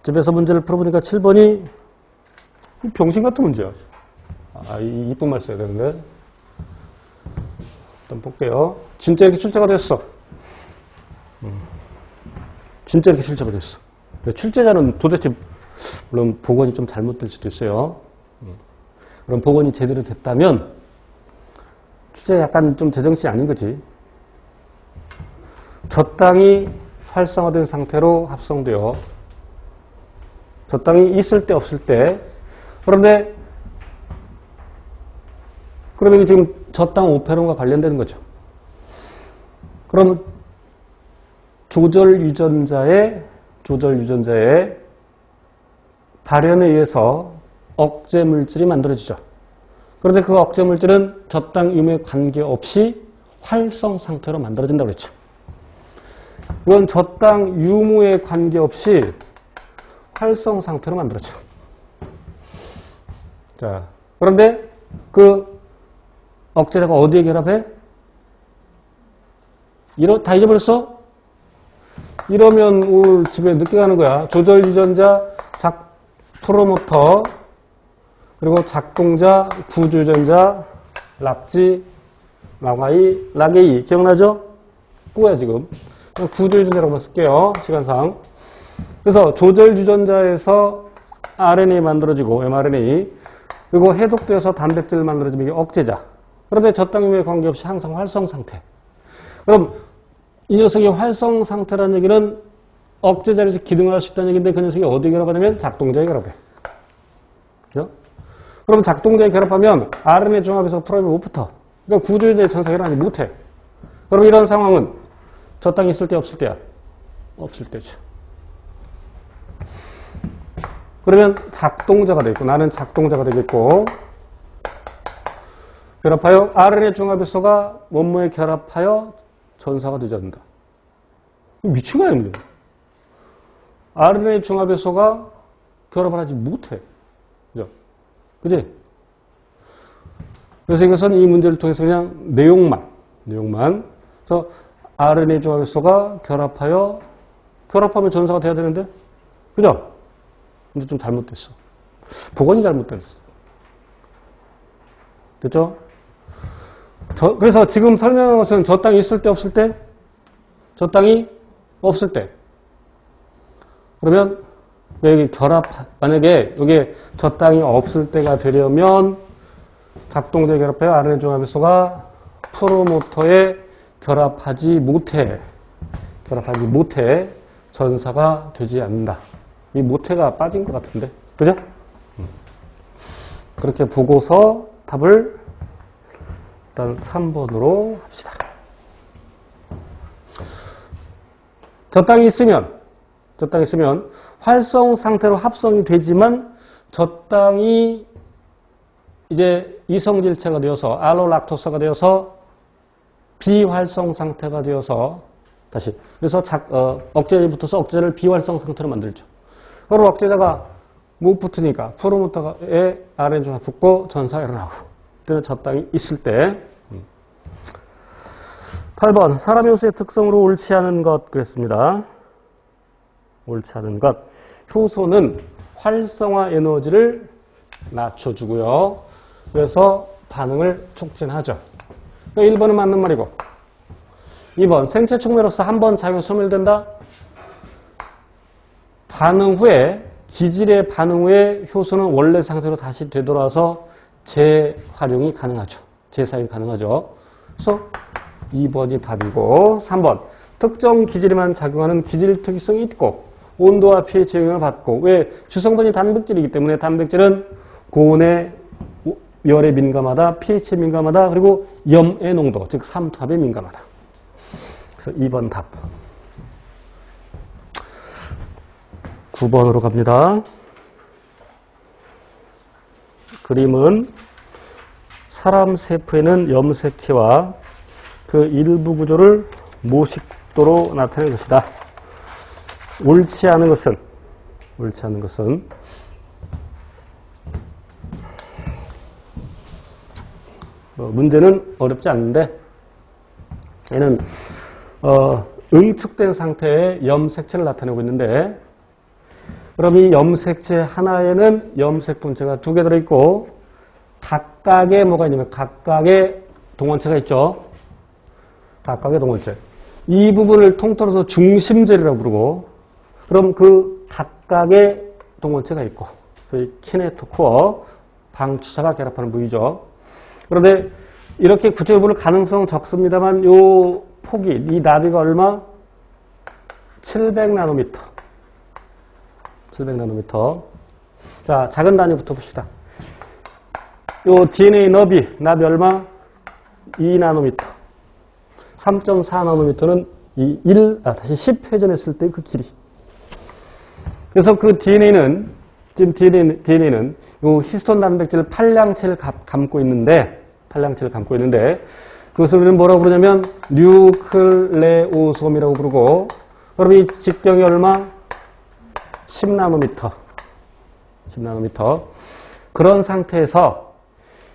집에서 문제를 풀어보니까 7번이 병신 같은 문제야. 이쁜 말 써야 되는데. 일단 볼게요. 진짜 이렇게 출제가 됐어. 진짜 이렇게 출제가 됐어. 출제자는 도대체, 물론 복원이 좀 잘못될 수도 있어요. 그럼 복원이 제대로 됐다면, 출제가 약간 좀 제정신이 아닌 거지. 젖당이 활성화된 상태로 합성되어, 젖당이 있을 때 없을 때, 그런데, 그러면 지금 젖당 오페론과 관련되는 거죠. 그럼 조절 유전자의 발현에 의해서 억제 물질이 만들어지죠. 그런데 그 억제 물질은 젖당 유무에 관계없이 활성 상태로 만들어진다고 그랬죠. 이건 젖당 유무에 관계없이 활성 상태로 만들어져. 자, 그런데 그 억제자가 어디에 결합해? 다 잊어버렸어? 이러면 오늘 집에 늦게 가는 거야. 조절 유전자, 프로모터, 그리고 작동자, 구조 유전자, 락지, 마가이, 라게이. 기억나죠? 꾸야 지금. 구조 유전자라고만 쓸게요. 시간상. 그래서 조절 유전자에서 RNA 만들어지고 mRNA, 그리고 해독되어서 단백질 만들어지면 이게 억제자. 그런데 젖당 유무에 관계없이 항상 활성 상태. 그럼 이 녀석이 활성 상태라는 얘기는 억제자에서 기능을 할 수 있다는 얘기인데 그 녀석이 어디에 결합하냐면 작동자에 결합해. 그죠? 그럼 작동자에 결합하면 RNA 중합에서 프로임이 못 붙어. 그러니까 구조유전자의 전사결합 하지 못해. 그럼 이런 상황은 젖당이 있을 때 없을 때야? 없을 때죠. 그러면 작동자가 되겠고, 나는 작동자가 되겠고, 결합하여 RNA 중합에서가 원모에 결합하여 전사가 되지 않는다. 미친 거 아닙니까? RNA 중합에서가 결합을 하지 못해. 그죠? 그지? 그래서 이것은 이 문제를 통해서 그냥 내용만. 그래서 RNA 중합에서가 결합하면 전사가 돼야 되는데, 그죠? 근데 좀 잘못됐어. 복원이 잘못됐어. 됐죠? 그래서 지금 설명한 것은 젖당이 있을 때 없을 때? 젖당이 없을 때. 그러면 여기 만약에 여기 젖당이 없을 때가 되려면 작동자에 결합하여 RNA 중합에서가 프로모터에 결합하지 못해 전사가 되지 않는다. 이 모태가 빠진 것 같은데. 그죠? 그렇게 보고서 답을 일단 3번으로 합시다. 젖당이 있으면 활성 상태로 합성이 되지만 젖당이 이제 이성질체가 되어서 알로락토스가 되어서 비활성 상태가 되어서 다시. 그래서 억제에 붙어서 억제를 비활성 상태로 만들죠. 그럼 억제자가 못 붙으니까 프로모터에 RNA가 붙고 전사가 일어나고. 그때는 저땅이 있을 때. 8번 사람의 효소의 특성으로 옳지 않은 것 그랬습니다. 옳지 않은 것. 효소는 활성화 에너지를 낮춰주고요. 그래서 반응을 촉진하죠. 1번은 맞는 말이고 2번 생체 촉매로서 한 번 작용이 소멸된다. 반응 후에 기질의 반응 후에 효소는 원래 상태로 다시 되돌아서 재활용이 가능하죠. 재사용이 가능하죠. 그래서 2번이 답이고 3번 특정 기질에만 작용하는 기질 특이성이 있고 온도와 pH 영향을 받고 왜 주성분이 단백질이기 때문에 단백질은 고온에 열에 민감하다, pH에 민감하다, 그리고 염의 농도, 즉 삼투압에 민감하다. 그래서 2번 답. 9번으로 갑니다. 그림은 사람 세포에는 염색체와 그 일부 구조를 모식도로 나타낸 것이다. 옳지 않은 것은 문제는 어렵지 않는데 얘는 응축된 상태의 염색체를 나타내고 있는데 그럼 이 염색체 하나에는 염색 분체가 2개 들어있고 각각의 뭐가 있냐면 각각의 동원체가 있죠. 각각의 동원체. 이 부분을 통틀어서 중심젤이라고 부르고 그럼 그 각각의 동원체가 있고 소위 키네토코어 방추사가 결합하는 부위죠. 그런데 이렇게 구조를 볼 가능성은 적습니다만 요 폭이 이 나비가 얼마? 700나노미터. 700나노미터. 자, 작은 단위부터 봅시다. 요 DNA 나비 얼마? 2나노미터. 3.4나노미터는 다시 10회전했을 때 그 길이. 그래서 그 DNA는 요 히스톤 단백질 팔량체를 감고 있는데 그것을 우리는 뭐라고 부르냐면 뉴클레오솜이라고 부르고 그럼 이 직경이 얼마? 10나노미터. 그런 상태에서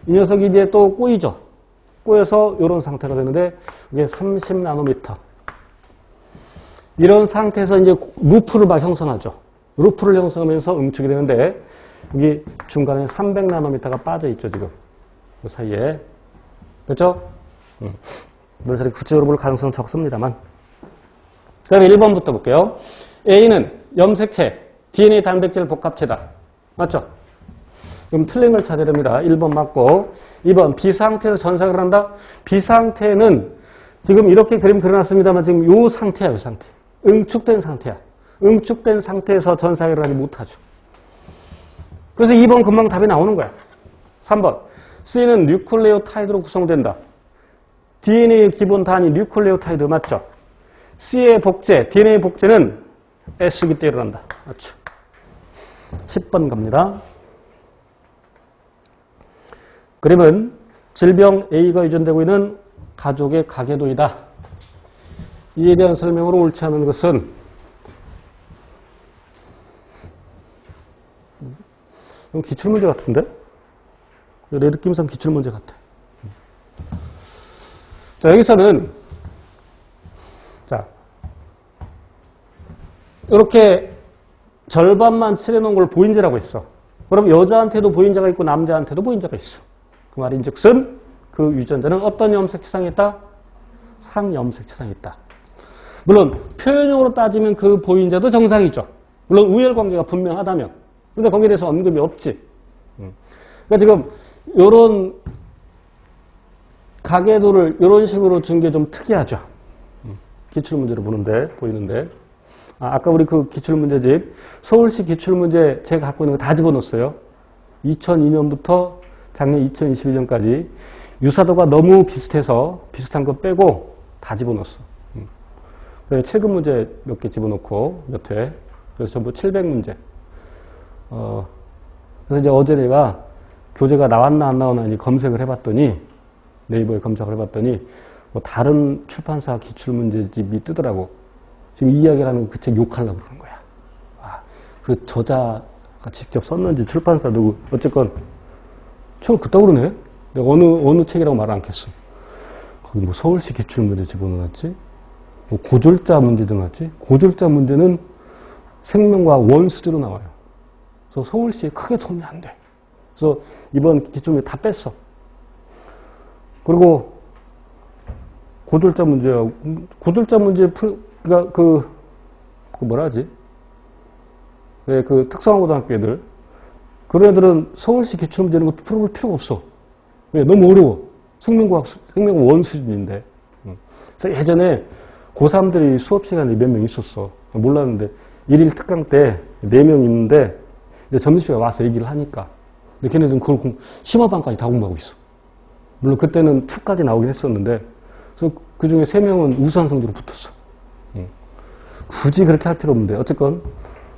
이 녀석이 이제 또 꼬이죠. 꼬여서 이런 상태가 되는데 이게 30나노미터. 이런 상태에서 이제 루프를 막 형성하죠. 루프를 형성하면서 응축이 되는데 여기 중간에 300나노미터가 빠져 있죠, 지금. 그 사이에. 그렇죠? 물론 저렇게 구체적으로 볼 가능성은 적습니다만. 그 다음에 1번부터 볼게요. A는 염색체, DNA 단백질 복합체다. 맞죠? 그럼 틀린 걸 찾아야 됩니다. 1번 맞고. 2번 비상태에서 전사를 한다. 비상태는 지금 이렇게 그림 그려놨습니다만 지금 요 상태야, 요 상태. 응축된 상태야. 응축된 상태에서 전사를 하지 못하죠. 그래서 2번 금방 답이 나오는 거야. 3번 C는 뉴클레오타이드로 구성된다. DNA의 기본 단위 뉴클레오타이드 맞죠? C의 복제, DNA 복제는 S기 때 일어난다. 맞죠? 10번 갑니다. 그림은 질병 A가 유전되고 있는 가족의 가계도이다. 이에 대한 설명으로 옳지 않은 것은 이건 기출문제 같은데? 내 느낌상 기출문제 같아. 자, 여기서는 자 이렇게 절반만 칠해놓은 걸 보인자라고 했어. 그럼 여자한테도 보인자가 있고 남자한테도 보인자가 있어. 그 말인즉슨 그 유전자는 어떤 염색체상이 있다? 상염색체상이 있다. 물론 표현용으로 따지면 그 보인자도 정상이죠. 물론 우열관계가 분명하다면. 근데 거기에 대해서 언급이 없지. 그러니까 지금 요런 가계도를 이런 식으로 준 게 좀 특이하죠. 기출문제로 보이는데. 아까 우리 그 기출문제집 서울시 기출문제 제가 갖고 있는 거 다 집어넣었어요. 2002년부터 작년 2022년까지 유사도가 너무 비슷해서 비슷한 거 빼고 다 집어넣었어. 최근 문제 몇 개 집어넣고 몇 회. 그래서 전부 700문제. 그래서 이제 어제 내가 교재가 나왔나 안 나왔나 검색을 해봤더니 네이버에 검색을 해봤더니 뭐 다른 출판사 기출문제집이 뜨더라고. 지금 이 이야기를 하는 그 책 욕하려고 그러는 거야. 아, 그 저자가 직접 썼는지 출판사 누구 어쨌건 처음 그따구 그러네. 내가 어느 책이라고 말 않겠어. 거기 뭐 서울시 기출문제 집어넣었지? 뭐 고졸자 문제도 나왔지? 고졸자 문제는 생명과학 원수지로 나와요. 그래서 서울시에 크게 도움이 안 돼. 그래서 이번 기출문제 다 뺐어. 그리고 고졸자 문제야. 고졸자 문제 그러니까 그 뭐라 하지? 왜 그 특성화고등학교 애들 그런 애들은 서울시 기출문제는 거 풀어볼 필요가 없어. 왜? 너무 어려워. 생명과학 원 수준인데. 그래서 예전에 고3들이 수업 시간에 몇 명 있었어. 몰랐는데 1일 특강 때 4명 있는데 이제 점심시간에 와서 얘기를 하니까. 근데 걔네들은 그걸 심화반까지 다 공부하고 있어. 물론 그때는 2까지 나오긴 했었는데 그래서 그 중에 3명은 우수한 성적으로 붙었어. 굳이 그렇게 할 필요 없는데 어쨌건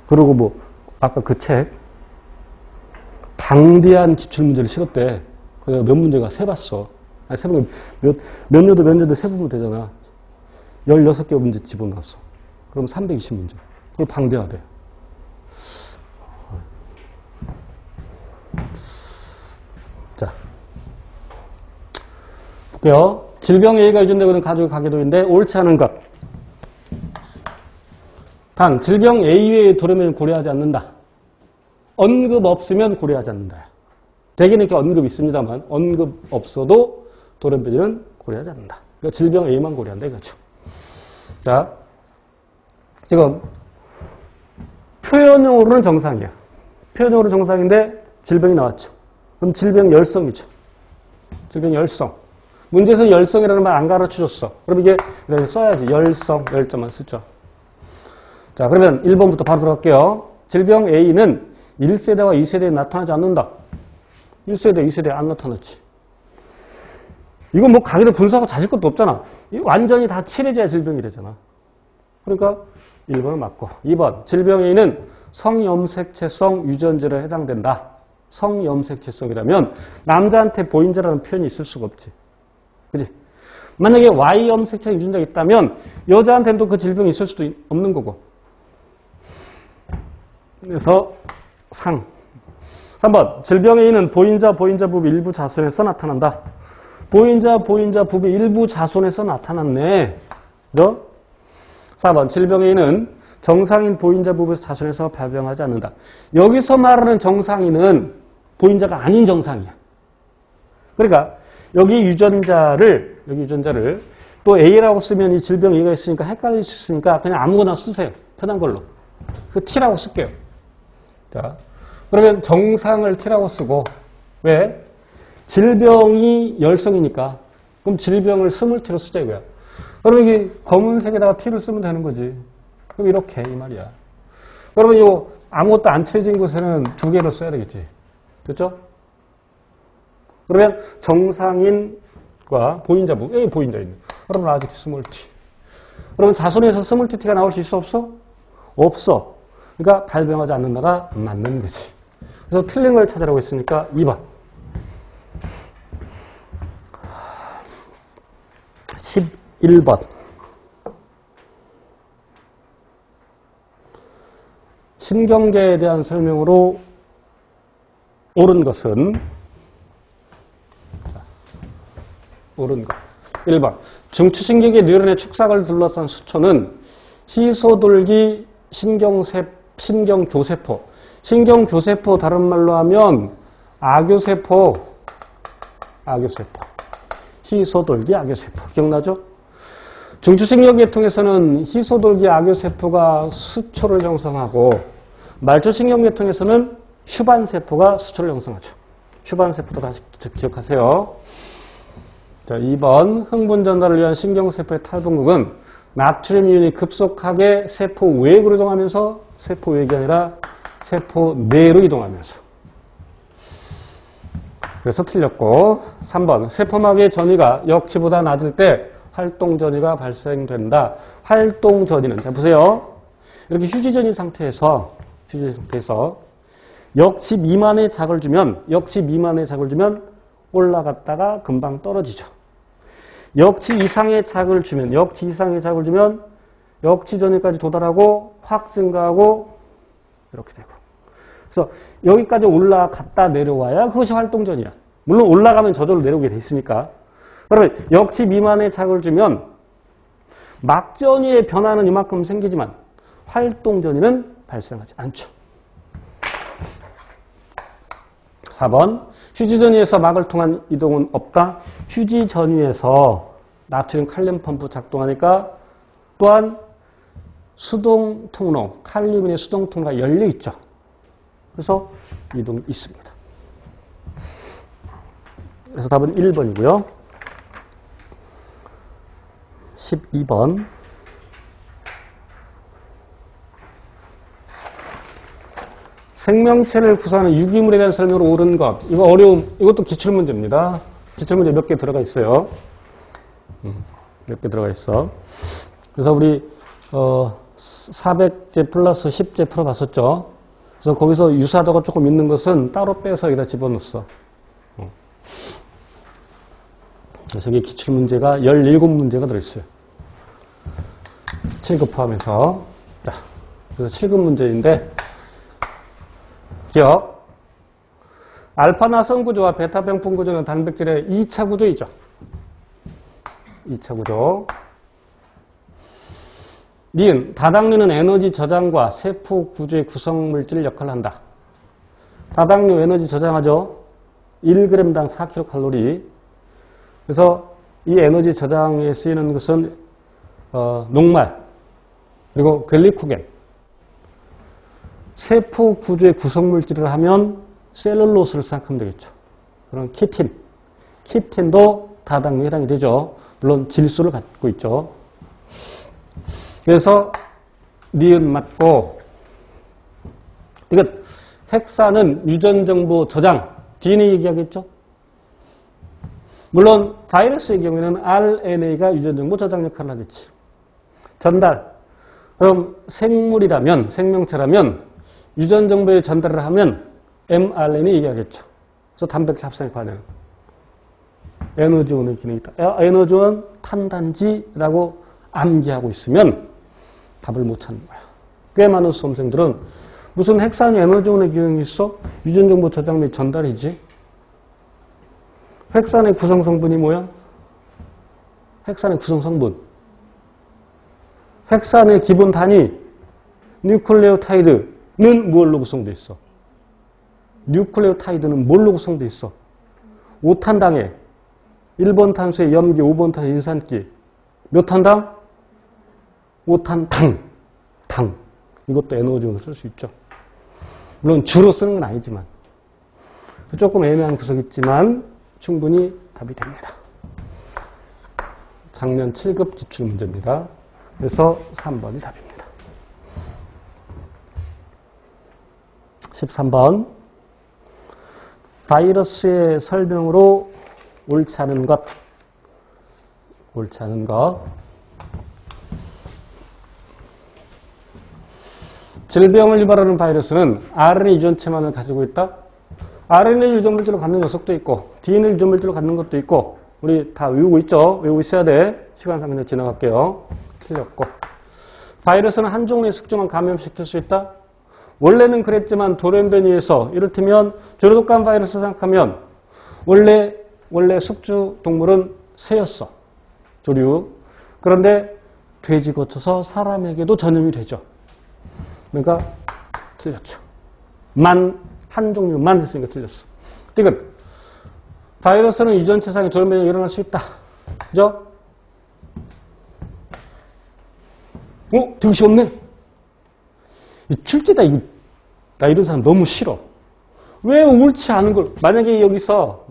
그리고 뭐 아까 그 책 방대한 기출문제를 실었대. 그래서 몇 문제가 세봤어. 아니 세보면 몇 년도 세보면 되잖아. 16개 문제 집어넣었어. 그럼 320문제. 그걸 방대하대. 자, 볼게요. 질병 예의가 유전되고 있는 가족의 가계도인데 옳지 않은 것. 단, 질병 A 이외의 돌연변이를 고려하지 않는다. 언급 없으면 고려하지 않는다. 대개는 이렇게 언급이 있습니다만 언급 없어도 돌연변이는 고려하지 않는다. 그러니까 질병 A만 고려한다 이거죠. 자, 지금 표현용으로는 정상이야. 표현용으로 정상인데 질병이 나왔죠. 그럼 질병 열성이죠. 질병 열성. 문제에서 열성이라는 말 안 가르쳐줬어. 그럼 이게 써야지. 열성, 열자만 쓰죠. 자, 그러면 1번부터 바로 들어갈게요. 질병 A는 1세대와 2세대에 나타나지 않는다. 1세대, 2세대에 안 나타났지. 이건 뭐 가게도 분석하고 찾을 것도 없잖아. 완전히 다 칠해져야 질병이래잖아. 그러니까 1번을 맞고. 2번, 질병 A는 성염색체성 유전자에 해당된다. 성염색체성이라면 남자한테 보인자라는 표현이 있을 수가 없지. 그지? 만약에 Y염색체 유전자가 있다면 여자한테는 또 그 질병이 있을 수도 없는 거고. 그래서 상. 3번. 질병 A는 보인자 부비 일부 자손에서 나타난다. 보인자 부비 일부 자손에서 나타났네. 그죠? 4번. 질병 A는 정상인 보인자 부비에서 자손에서 발병하지 않는다. 여기서 말하는 정상인은 보인자가 아닌 정상이야. 그러니까 여기 유전자를 또 A라고 쓰면 이 질병 A가 있으니까 헷갈릴 수 있으니까 그냥 아무거나 쓰세요. 편한 걸로. 그 T라고 쓸게요. 자, 그러면 정상을 T라고 쓰고 왜? 질병이 열성이니까 그럼 질병을 스몰 T로 쓰자 이거야. 그럼 이게 검은색에다가 T를 쓰면 되는 거지. 그럼 이렇게 이 말이야. 그러면 이 아무것도 안 칠해진 곳에는 2개로 써야 되겠지. 됐죠? 그러면 정상인과 보인자부, A 보인자 있는. 그러면 아직 스몰 T. 그러면 자손에서 스몰 T가 나올 수 있어 없어? 없어. 그러니까 발병하지 않는다가 맞는 거지. 그래서 틀린 걸 찾으라고 했으니까 2번. 11번. 신경계에 대한 설명으로 옳은 것은 옳은 것. 1번. 중추신경계 뉴런의 축삭을 둘러싼 수초는 희소돌기 신경교세포. 신경교세포 다른 말로 하면 아교세포. 희소돌기 아교세포. 기억나죠? 중추신경계통에서는 희소돌기 아교세포가 수초를 형성하고 말초신경계통에서는 휴반세포가 수초를 형성하죠. 휴반세포도 다시 기억하세요. 자, 2번 흥분 전달을 위한 신경세포의 탈분극은 나트륨 이온이 급속하게 세포 외곽으로 이동하면서 세포 외곽이 아니라 세포 내로 이동하면서. 그래서 틀렸고 3번 세포막의 전이가 역치보다 낮을 때 활동전이가 발생된다. 활동전이는 자 보세요. 이렇게 휴지전이 상태에서 역치 미만의 작을 주면 올라갔다가 금방 떨어지죠. 역치 이상의 자극을 주면 역치 전위까지 도달하고 확 증가하고 이렇게 되고. 그래서 여기까지 올라갔다 내려와야 그것이 활동전이야. 물론 올라가면 저절로 내려오게 돼 있으니까. 그러면 역치 미만의 자극을 주면 막전위의 변화는 이만큼 생기지만 활동전위는 발생하지 않죠. 4번 휴지전위에서 막을 통한 이동은 없다. 휴지전위에서 나트륨 칼륨 펌프 작동하니까 또한 수동 통로, 칼륨의 수동 통로가 열려 있죠. 그래서 이동이 있습니다. 그래서 답은 1번이고요. 12번. 생명체를 구성하는 유기물에 대한 설명으로 옳은 것. 이거 이것도 기출문제입니다. 기출문제 몇 개 들어가 있어요. 몇 개 들어가 있어. 그래서 우리, 400제 플러스 10제 풀어봤었죠. 그래서 거기서 유사도가 조금 있는 것은 따로 빼서 여기다 집어넣었어. 그래서 이게 기출문제가 17문제가 들어있어요. 7급 포함해서. 자, 그래서 7급 문제인데, 기억. 알파나 선구조와 베타 병풍 구조는 단백질의 2차 구조이죠. 2차 구조. 니은, 다당류는 에너지 저장과 세포 구조의 구성물질 역할을 한다. 다당류 에너지 저장하죠. 1g당 4kcal. 그래서 이 에너지 저장에 쓰이는 것은 녹말, 그리고 글리코겐. 세포 구조의 구성물질을 하면 셀룰로스를 생각하면 되겠죠. 그럼 키틴. 키틴도 다당류에 해당이 되죠. 물론 질소를 갖고 있죠. 그래서 니은 맞고, 이건 핵산은 유전정보 저장, DNA 얘기하겠죠? 물론 바이러스의 경우에는 RNA가 유전정보 저장 역할을 하겠지. 전달. 그럼 생물이라면, 생명체라면 유전정보의 전달을 하면 mRNA 얘기하겠죠. 그래서 단백질 합성에 관여하는 에너지원의 기능이 있다. 에너지원 탄단지라고 암기하고 있으면 답을 못 찾는 거야. 꽤 많은 수험생들은 무슨 핵산이 에너지원의 기능이 있어? 유전정보 저장 및 전달이지. 핵산의 구성성분이 뭐야? 핵산의 구성성분. 핵산의 기본 단위 뉴클레오타이드는 뭘로 구성되어 있어? 뉴클레오타이드는 뭘로 구성되어 있어? 5탄당에 1번 탄수의 염기, 5번 탄수의 인산기. 몇 탄당? 5탄 당. 이것도 에너지원으로 쓸 수 있죠. 물론 주로 쓰는 건 아니지만. 조금 애매한 구석이 있지만 충분히 답이 됩니다. 작년 7급 기출문제입니다. 그래서 3번이 답입니다. 13번. 바이러스의 설명으로 옳지 않은 것. 옳지 않은 것. 질병을 유발하는 바이러스는 RNA 유전체만을 가지고 있다. RNA 유전물질로 갖는 녀석도 있고 DNA 유전물질로 갖는 것도 있고 우리 다 외우고 있죠. 외우고 있어야 돼. 시간상 그냥 지나갈게요. 틀렸고. 바이러스는 한 종류의 숙주만 감염시킬 수 있다. 원래는 그랬지만 돌연변이에서 이를테면 조류독감 바이러스 생각하면 원래 숙주 동물은 새였어. 조류. 그런데 돼지 거쳐서 사람에게도 전염이 되죠. 그러니까 틀렸죠. 한 종류만 했으니까 틀렸어. 이건 바이러스는 유전체상에 돌연변이가 일어날 수 있다. 그죠? 등시 없네. 출제다 이거. 나 이런 사람 너무 싫어. 왜 옳지 않은 걸. 만약에 여기서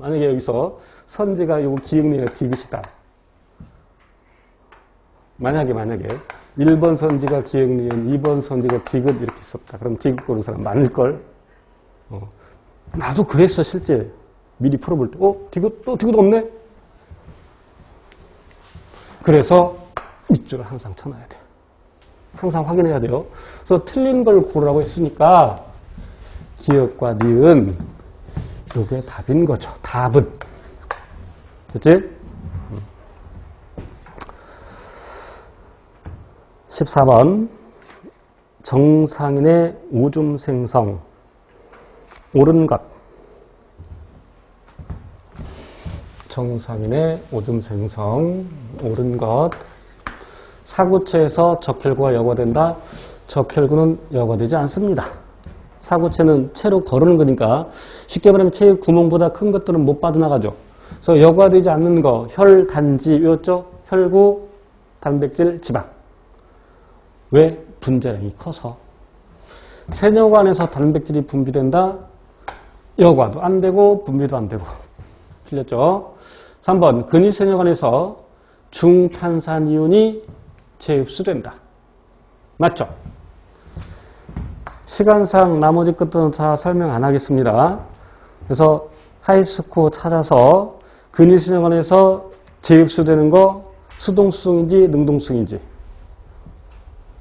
선지가 요거 기억니가 디귿이다. 만약에 1번 선지가 기억니은 2번 선지가 디귿 이렇게 있었다. 그럼 디귿 고른 사람 많을걸. 나도 그랬어 실제. 미리 풀어볼 때. 디귿 없네? 그래서 밑줄을 항상 쳐놔야 돼. 항상 확인해야 돼요. 그래서 틀린 걸 고르라고 했으니까 기억과 니은 이게 답인 거죠. 답은. 그치? 14번 정상인의 오줌 생성 옳은 것. 정상인의 오줌 생성 옳은 것. 사구체에서 적혈구가 여과된다. 적혈구는 여과되지 않습니다. 사구체는 채로 거르는 거니까 쉽게 말하면 체의 구멍보다 큰 것들은 못 빠져나가죠. 그래서 여과되지 않는 거 혈, 단지 외웠죠? 혈구, 단백질, 지방. 왜? 분자량이 커서. 세뇨관에서 단백질이 분비된다. 여과도 안 되고 분비도 안 되고. 틀렸죠? 3번 근위세뇨관에서 중탄산이온이 재흡수된다. 맞죠? 시간상 나머지 것들은 다 설명 안 하겠습니다. 그래서 하이스코어 찾아서 근위세뇨관에서 재흡수되는 거 수동수성인지 능동수성인지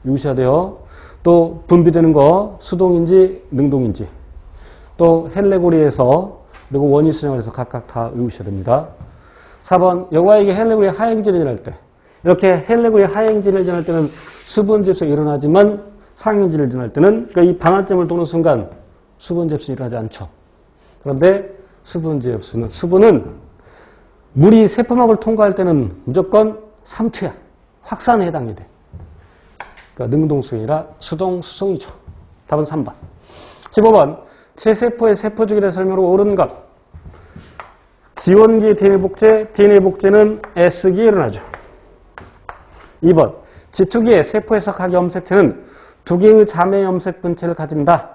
유시해야 돼요. 또 분비되는 거 수동인지 능동인지 또 헬레고리에서 그리고 원위세뇨관에서 각각 다 외우셔야 됩니다. 4번 여과액이 헬레고리 하행진을 지날 때 이렇게 헬레고리 하행진을 지날 때는 수분 접수가 일어나지만 상행진을 지날 때는 그러니까 이 반환점을 도는 순간 수분 접수가 일어나지 않죠. 그런데 수분 접수는 수분은 물이 세포막을 통과할 때는 무조건 3투야. 확산에 해당이 돼. 그러니까 능동수성이라 수동수성이죠. 답은 3번. 15번 체세포의 세포주기에 대해 설명으로 옳은 것. 지원기의 DNA 복제, DNA 복제는 S기에 일어나죠. 2번 지투기의 세포에서 각 염색체는 두 개의 자매 염색 분체를 가진다.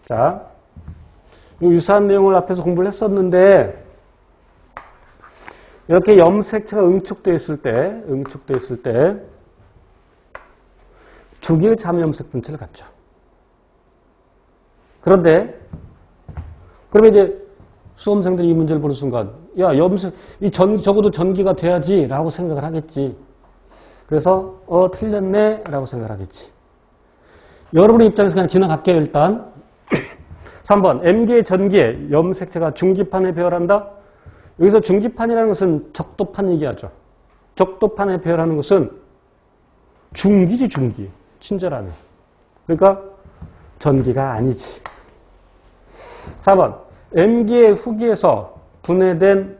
자, 이 유사한 내용을 앞에서 공부를 했었는데 이렇게 염색체가 응축되어 있을 때 두 개의 자매 염색 분체를 갖죠. 그런데 그러면 이제 수험생들이 이 문제를 보는 순간 야 염색 적어도 전기가 돼야지 라고 생각을 하겠지. 그래서 틀렸네 라고 생각을 하겠지. 여러분의 입장에서 그냥 지나갈게요. 일단 3번 M기의 전기에 염색체가 중기판에 배열한다. 여기서 중기판이라는 것은 적도판 얘기하죠. 적도판에 배열하는 것은 중기지 중기. 친절하네. 그러니까 전기가 아니지. 4번 M기의 후기에서 분해된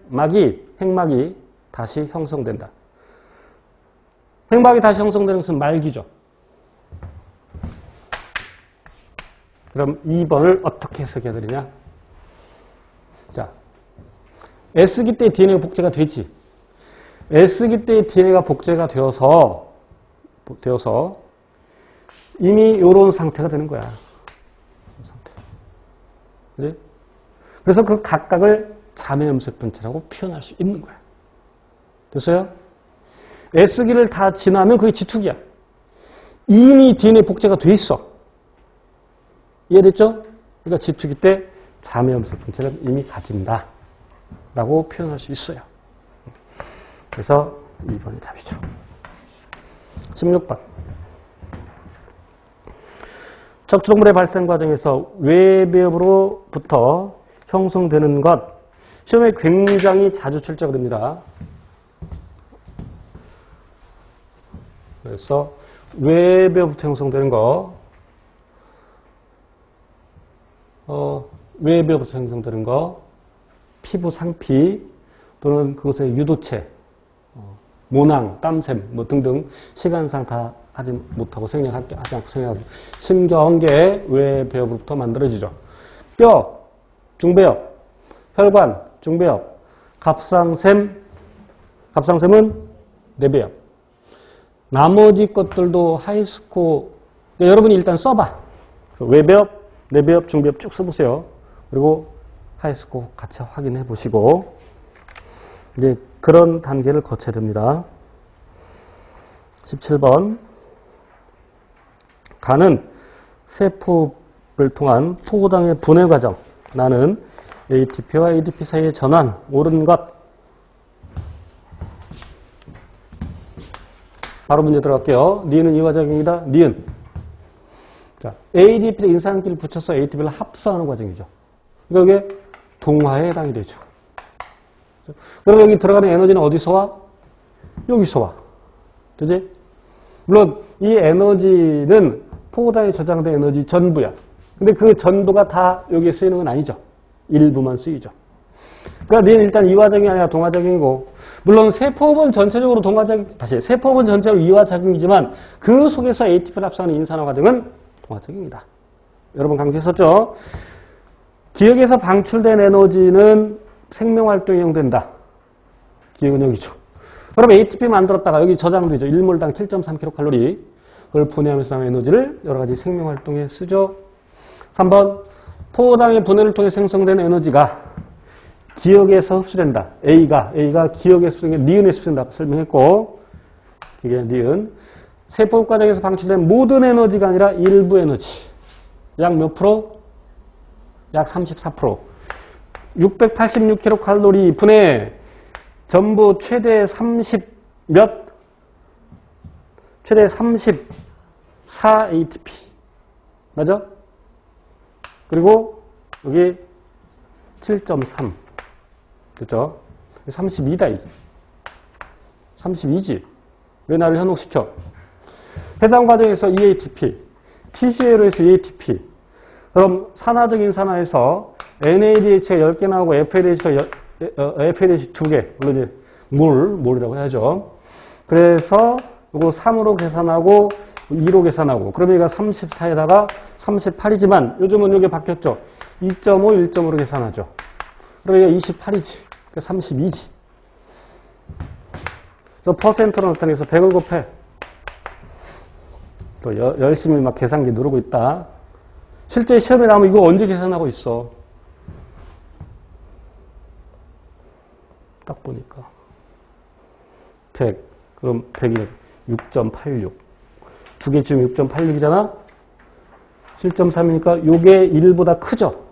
핵막이 다시 형성된다. 핵막이 다시 형성되는 것은 말기죠. 그럼 2번을 어떻게 해석해야 되느냐? 자, S기 때 DNA가 복제가 되지. S기 때 DNA가 복제가 되어서 이미 이런 상태가 되는 거야. 상태. 그지? 그래서 그 각각을 자매 염색 분체라고 표현할 수 있는 거야. 됐어요? S기를 다 지나면 그게 지투기야. 이미 DNA 복제가 돼 있어. 이해됐죠? 그러니까 지투기 때 자매 염색 분체를 이미 가진다. 라고 표현할 수 있어요. 그래서 2번이 답이죠. 16번. 척추동물의 발생 과정에서 외배엽으로부터 형성되는 것. 시험에 굉장히 자주 출제가 됩니다. 그래서 외배엽부터 형성되는 거. 외배엽부터 형성되는 거. 피부 상피 또는 그것의 유도체, 모낭, 땀샘 뭐 등등 시간상 다 하지 못하고 하지 않고 생략하고 신경계 외배엽으로부터 만들어지죠. 뼈, 중배엽, 혈관, 중배엽, 갑상샘은 내배엽. 나머지 것들도 하이스코 그러니까 여러분이 일단 써봐. 그래서 외배엽, 내배엽, 중배엽 쭉 써보세요. 그리고 하이스코 같이 확인해 보시고 이제 그런 단계를 거쳐야 됩니다. 17번 간은 세포를 통한 포도당의 분해 과정. 나는 ATP와 ADP 사이의 전환. 옳은 것. 바로 문제 들어갈게요. 니은은 이 과정입니다. 니은. 자, ADP에 인산기를 붙여서 ATP를 합성하는 과정이죠. 그러니까 이게 동화에 해당이 되죠. 그럼 여기 들어가는 에너지는 어디서 와? 여기서 와. 그지? 물론 이 에너지는 포장에 저장된 에너지 전부야. 근데 그 전부가 다 여기에 쓰이는 건 아니죠. 일부만 쓰이죠. 그러니까 얘는 일단 이화작용이 아니라 동화작용이고, 물론 세포분 전체적으로 세포분 전체로 이화작용이지만 그 속에서 ATP를 합성하는 인산화 과정은 동화작용이다. 여러분 강조했었죠? 기억에서 방출된 에너지는 생명활동에 이용된다. 기억은 여기죠. 그럼 ATP 만들었다가 여기 저장되죠. 1몰당 7.3kcal. 그걸 분해하면서 나온 에너지를 여러 가지 생명활동에 쓰죠. 3번, 포장의 분해를 통해 생성된 에너지가 기억에서 흡수된다. A가 기억에서 흡수된 니은에 흡수된다. 설명했고, 이게 니은. 세포 과정에서 방출된 모든 에너지가 아니라 일부 에너지. 약 몇 프로? 약 34%. 686kcal 분해 전부 최대 34 ATP. 맞아? 그리고 여기 7.3. 그죠? 32다. 32지. 왜 나를 현혹시켜? 해당 과정에서 EATP, TCA로에서 EATP. 그럼 산화적인 산화에서 NADH가 10개 나오고 FADH 2개. 물론 이제 몰이라고 해야죠. 그래서 이거 3으로 계산하고 2로 계산하고, 그러면 얘가 34에다가 38이지만 요즘은 이게 바뀌었죠. 2.5, 1.5로 계산하죠. 그러면 얘가 28이지. 그러니까 32지. 그래서 퍼센트로 나타내서 100을 곱해. 또 열심히 막 계산기 누르고 있다. 실제 시험에 나오면 이거 언제 계산하고 있어? 딱 보니까 100, 그럼 100이 6.86. 두 개쯤 6.86이잖아? 7.3이니까 요게 1보다 크죠?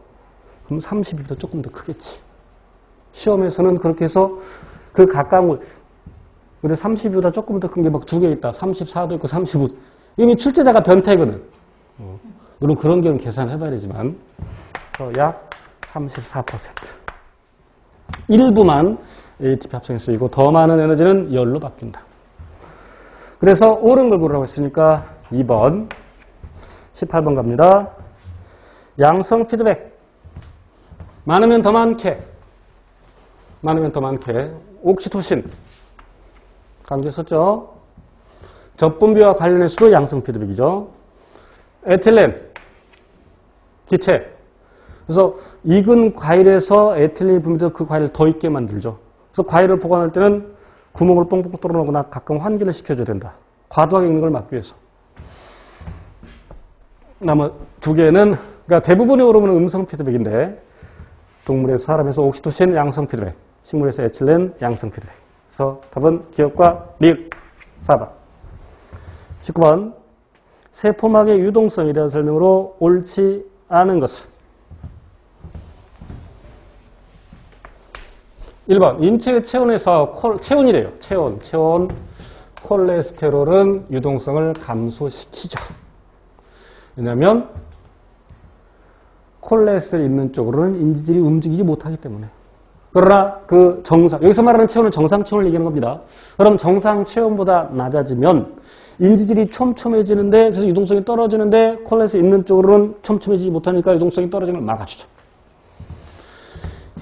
그럼 32보다 조금 더 크겠지. 시험에서는 그렇게 해서 그 가까운 거, 근데 32보다 조금 더 큰 게 막 두 개 있다. 34도 있고 35. 이미 출제자가 변태거든. 물론 그런 경우는 계산을 해봐야 되지만. 그래서 약 34%. 일부만 ATP 합성에 쓰이고 더 많은 에너지는 열로 바뀐다. 그래서 옳은 걸 고르라고 했으니까 2번, 18번 갑니다. 양성 피드백. 많으면 더 많게. 옥시토신. 강조했었죠? 접분비와 관련해서도 양성 피드백이죠. 에틸렌. 기체. 그래서 익은 과일에서 에틸렌이 분비돼서 그 과일을 더 익게 만들죠. 그래서 과일을 보관할 때는 구멍을 뽕뽕 뚫어놓거나 가끔 환기를 시켜줘야 된다. 과도하게 익는 걸 막기 위해서. 나머 두 개는, 그러니까 대부분의 호르몬은 음성 피드백인데, 동물에서 사람에서 옥시토신 양성 피드백, 식물에서 에틸렌 양성 피드백. 그래서 답은 기억과 리을. 4번. 19번. 세포막의 유동성에 대한 설명으로 옳지 않은 것은? 1번. 인체의 체온에서 체온이래요. 체온. 콜레스테롤은 유동성을 감소시키죠. 왜냐하면 콜레스테롤이 있는 쪽으로는 인지질이 움직이지 못하기 때문에. 그러나 그 여기서 말하는 체온은 정상 체온을 얘기하는 겁니다. 그럼 정상 체온보다 낮아지면 인지질이 촘촘해지는데, 그래서 유동성이 떨어지는데 콜레스테롤이 있는 쪽으로는 촘촘해지지 못하니까 유동성이 떨어지는 걸 막아주죠.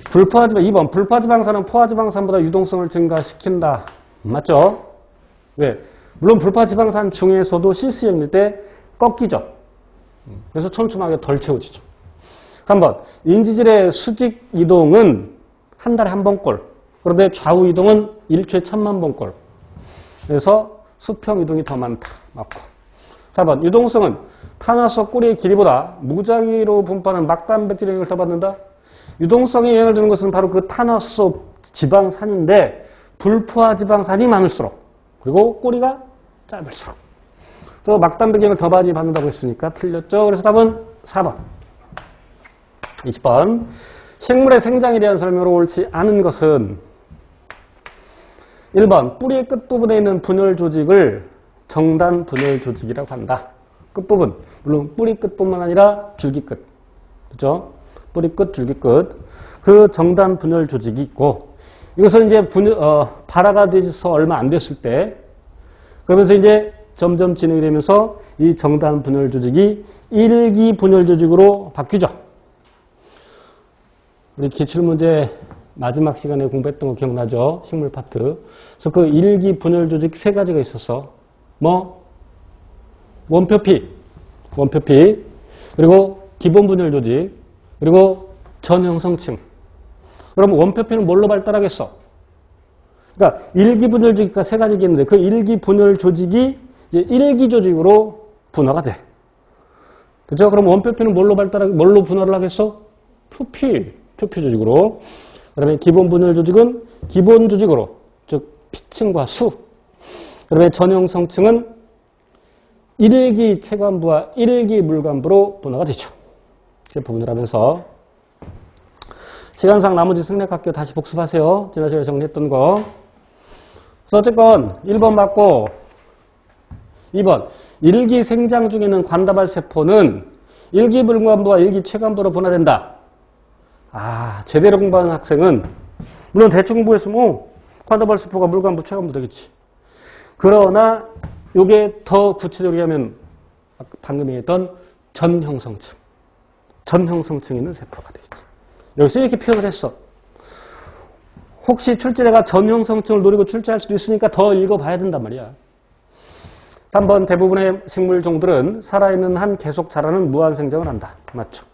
2번. 불포화지방산은 포화지방산보다 유동성을 증가시킨다. 맞죠? 왜? 물론 불포화지방산 중에서도 실수형일 때 꺾이죠. 그래서 촘촘하게 덜 채워지죠. 3번. 인지질의 수직 이동은 한 달에 한 번꼴. 그런데 좌우 이동은 일초에 1000만 번꼴. 그래서 수평 이동이 더 많다. 맞고. 4번. 유동성은 탄화수 꼬리의 길이보다 무작위로 분포하는 막단백질의 영향을 더 받는다. 유동성에 영향을 주는 것은 바로 그 탄화수 지방산인데, 불포화 지방산이 많을수록, 그리고 꼬리가 짧을수록. 그래서 막단백질 영향을 더 많이 받는다고 했으니까 틀렸죠. 그래서 답은 4번. 20번. 식물의 생장에 대한 설명으로 옳지 않은 것은? 1번. 뿌리의 끝부분에 있는 분열 조직을 정단 분열 조직이라고 한다. 끝부분. 물론 뿌리 끝뿐만 아니라 줄기 끝. 그죠? 뿌리 끝, 줄기 끝. 그 정단 분열 조직이 있고, 이것은 이제 발화가 돼서 얼마 안 됐을 때, 그러면서 이제 점점 진행이 되면서 이 정단 분열 조직이 일기 분열 조직으로 바뀌죠. 우리 기출문제 마지막 시간에 공부했던 거 기억나죠? 식물 파트. 그래서 그 일기 분열 조직 세 가지가 있었어. 뭐? 원표피, 그리고 기본 분열 조직, 그리고 전형성층. 그럼 원표피는 뭘로 발달하겠어? 그러니까 일기 분열 조직과 세 가지가 있는데 그 일기 분열 조직이 이제 일기 조직으로 분화가 돼. 그죠? 그럼 원표피는 뭘로 분화를 하겠어? 표피 조직으로. 그다음에 기본 분열 조직은 기본 조직으로, 즉 피층과 수. 그다음에 전형성층은 일기 체관부와 일기 물관부로 분화가 되죠. 이렇게 분열하면서 시간상 나머지 생략학교 다시 복습하세요. 지난 시간에 정리했던 거. 그래서 어쨌건 1번 맞고 2번 일기 생장 중에는 관다발 세포는 일기 물관부와 일기 체관부로 분화된다. 제대로 공부하는 학생은 물론 대충 공부했으면 관다발 세포가 물관부, 체관부 되겠지. 그러나 이게 더 구체적으로 하면 방금 얘기했던 전형성층 있는 세포가 되겠지. 여기서 이렇게 표현을 했어. 혹시 출제자가 전형성층을 노리고 출제할 수도 있으니까 더 읽어봐야 된단 말이야. 3번 대부분의 식물종들은 살아있는 한 계속 자라는 무한생장을 한다. 맞죠?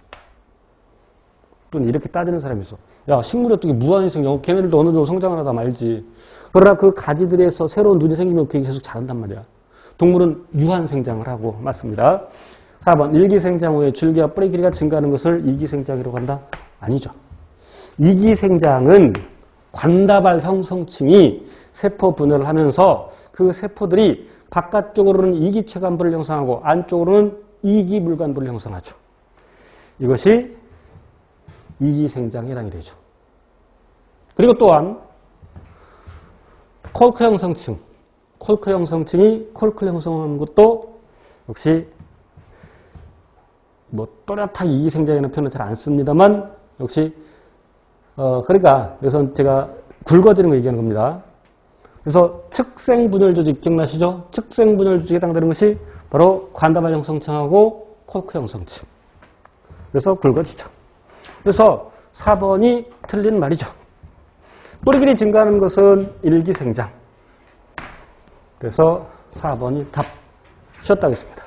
또 이렇게 따지는 사람이 있어. 야, 식물이 어떻게 무한생장, 걔네들도 어느 정도 성장을 하다 말지. 그러나 그 가지들에서 새로운 눈이 생기면 그게 계속 자란단 말이야. 동물은 유한생장을 하고. 맞습니다. 4번 일기생장 후에 줄기와 뿌리 길이가 증가하는 것을 이기생장이라고 한다. 아니죠. 이기생장은 관다발 형성층이 세포 분열을 하면서 그 세포들이 바깥쪽으로는 이기체관부를 형성하고 안쪽으로는 이기물관부를 형성하죠. 이것이 이기생장에 해당이 되죠. 그리고 또한 콜크 형성층이 콜크 형성하는 것도 역시 뭐 또렷하게 이기생장이라는 표현은 잘 안 씁니다만 역시 그러니까 그래서 제가 굵어지는 거 얘기하는 겁니다. 그래서 측생분열 조직 기억나시죠? 측생분열 조직에 해당되는 것이 바로 관다발 형성층하고 콜크 형성층. 그래서 굵어지죠. 그래서 4번이 틀린 말이죠. 뿌리 길이 증가하는 것은 일기생장. 그래서 4번이 답. 쉬었다 하겠습니다.